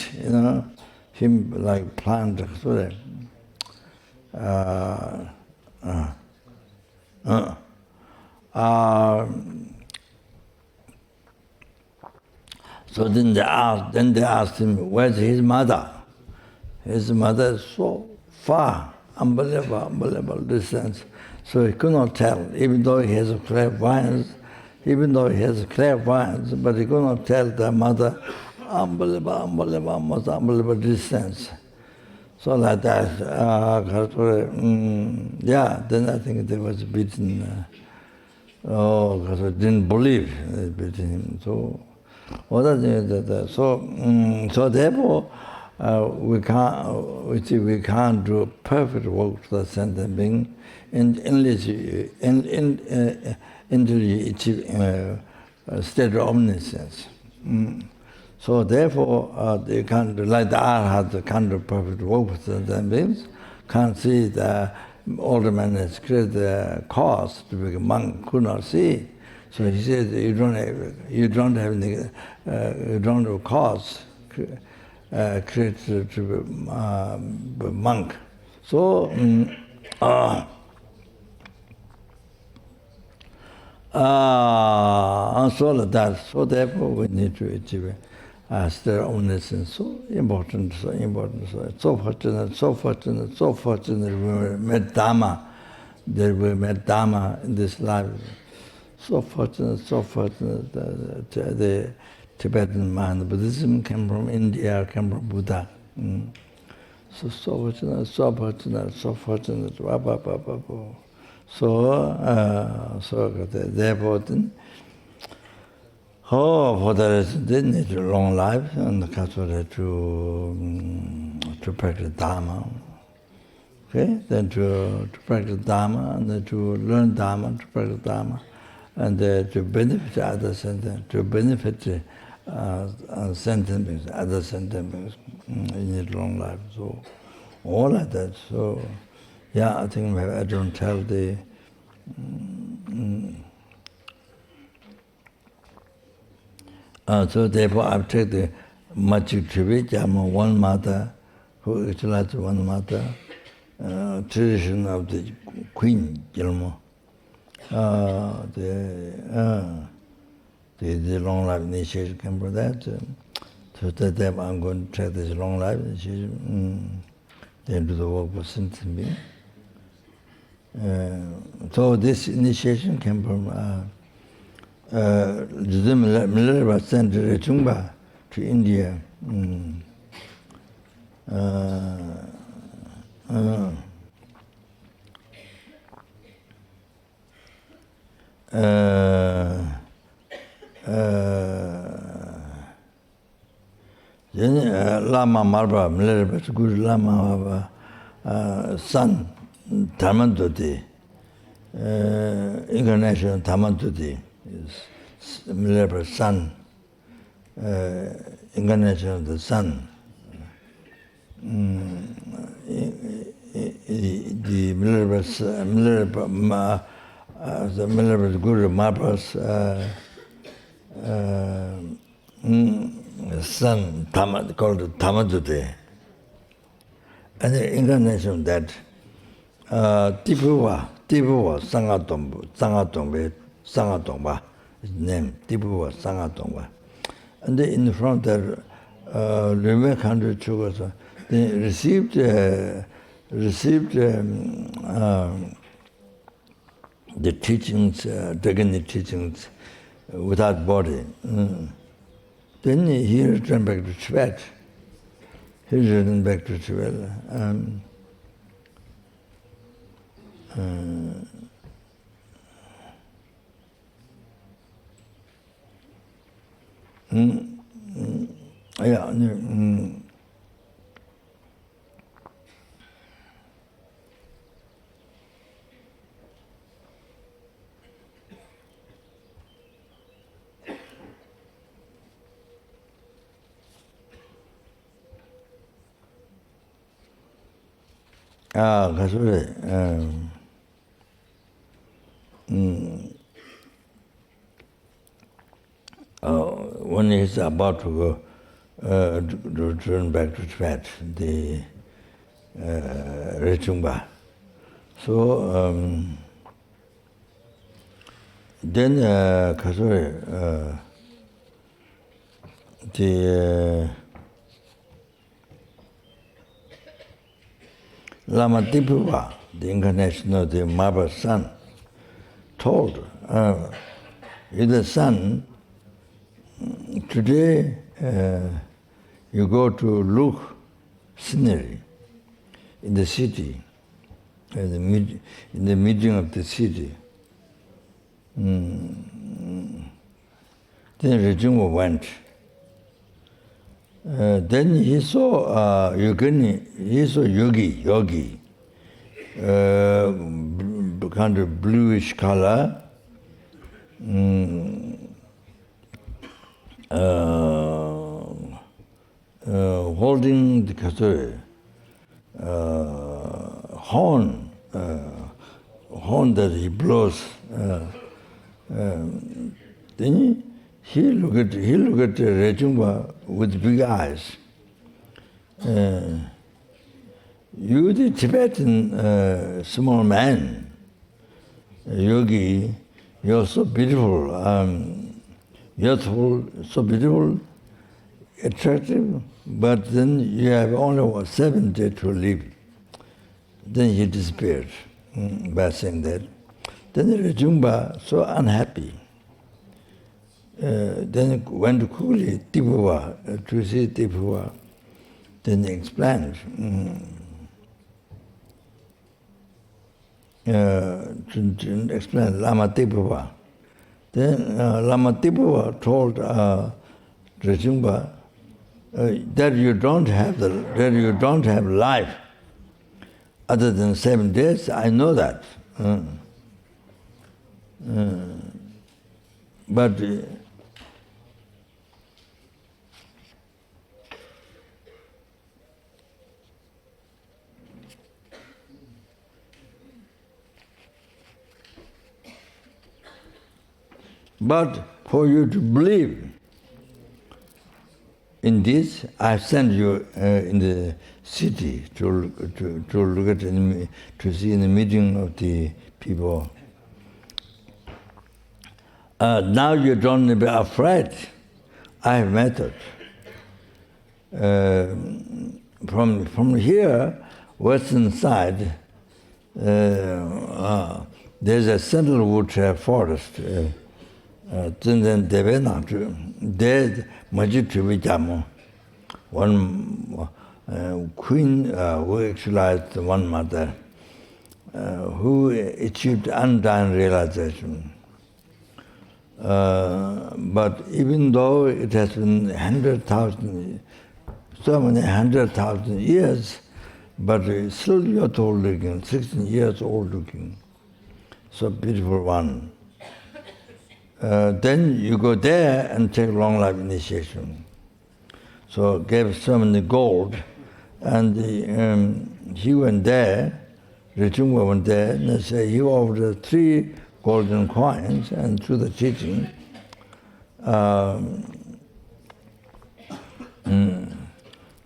him like plant. Sorry. So then they asked him, where's his mother? His mother is so far. Unbelievable distance. So he could not tell, even though he has a clairvoyance, but he could not tell the mother, unbelievable distance. So like that, then I think they was beaten. Because I didn't believe they beaten him. So therefore, we can't do perfect work to the sentient being until you achieve state of omniscience. So therefore, they can't do, like the Arhat can't do perfect work with the sentient beings, can't see the older man has created the cause to become monk, could not see. So he said, you don't have cause create to be monk. So so like that. So therefore we need to achieve their oneness, and so important. So fortunate we met Dharma. That we met Dharma in this life. So fortunate. The Tibetan mind, Buddhism came from India, came from Buddha. So fortunate. So therefore, for the rest, they need a long life and to practice Dharma. Okay, then to practice Dharma, and then to learn Dharma, to practice Dharma, and to benefit others, and to benefit sentient beings, other sentient beings in a long life. So all like that. So yeah, I think I don't have the. So therefore, I've taken the magic tribute. I'm one mother, who utilized one mother. Tradition of the Queen, the long life initiation came from that. So that I'm going to try this long life initiation, then do the work for sentient being. So this initiation came from Minerva sent Rechungba to India. Lama Marba, Minerva, Guru Lama, son, Tamantoti, incarnation Tamantoti is Minerva's son, incarnation of the sun. The Minerva's Guru Marba's son, called Tamadute. And the incarnation of that, Tipuwa, Sangatongba, his name, Tipuwa, Sangatongba. And then in front of Rinpoche country chugos, they received the teachings, Dagani teachings without body. Then he returned back to Tibet. Yeah. That's right. When he's about to go to return back to Tibet, the Rechungba. So then the Lama Tipuwa, the incarnation of the Marba's son, told, you're the son, today you go to look scenery in the city, in the medium of the city. Then Rejunga went. Then he saw yogi, kind of bluish color, holding the horn that he blows Then he looked at Rajumba with big eyes. You, the Tibetan small man, yogi, you're so beautiful, youthful, so beautiful, attractive, but then you have only 7 days to live. Then he disappeared by saying that. Then Rajumba, so unhappy, then went quickly Tipuwa, to see Tipuwa. Then he explained. To explain Lama Tipuwa. Then Lama Tipuwa told Rajumba that you don't have life other than 7 days. I know that. But for you to believe in this, I send you in the city to look at to see in the meeting of the people. Now you don't be afraid. I have method. From here, western side, there's a sandalwood forest. Then there one queen who actualized one mother who achieved undying realization. But even though it has been 100,000, so many 100,000 years, but still youth old looking, 16 years old looking, so beautiful one. Then you go there and take long life initiation. So gave so many gold, and he went there, Rinpoche went there, and he offered 3 golden coins, and through the teaching,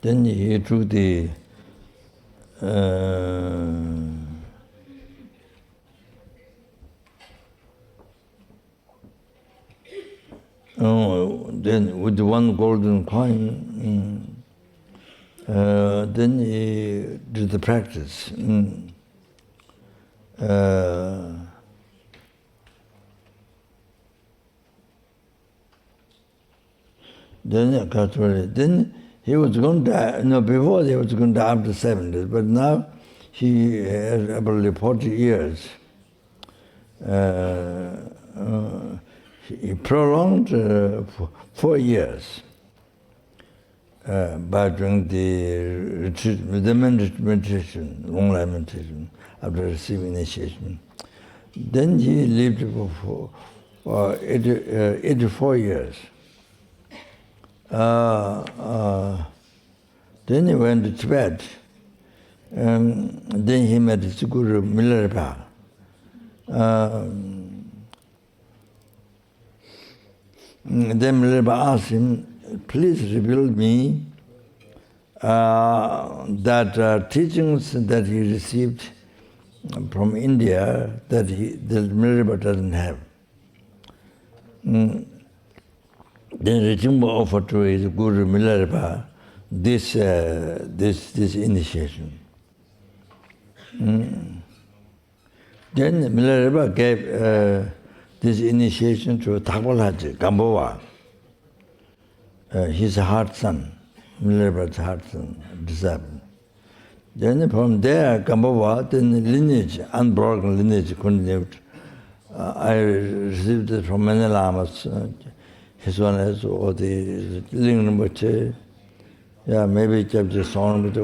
then he took the then with the 1 golden coin, then he did the practice. Then he was going to die. No, before he was going to die after 7 days, but now he has about 40 years. He prolonged 4 years by doing the retreat, the meditation, long life meditation, after receiving initiation. Then he lived for 84 years. Then he went to Tibet. Then he met his guru Milarepa. Then Milarepa asked him, please reveal me that teachings that he received from India that Milarepa doesn't have. Then Rinpoche offered to his guru Milarepa this initiation. Then Milarepa gave this initiation to Thakwalhaji, Gamboa, his heart son, Milarepa's heart son, disciple. Then from there, Gamboa, then the lineage, unbroken lineage continued. I received it from many lamas. His one has or the Rinpoche, yeah, maybe chapter song, but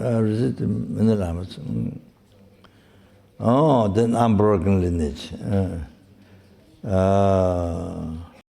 I received many lamas. Oh, then unbroken lineage.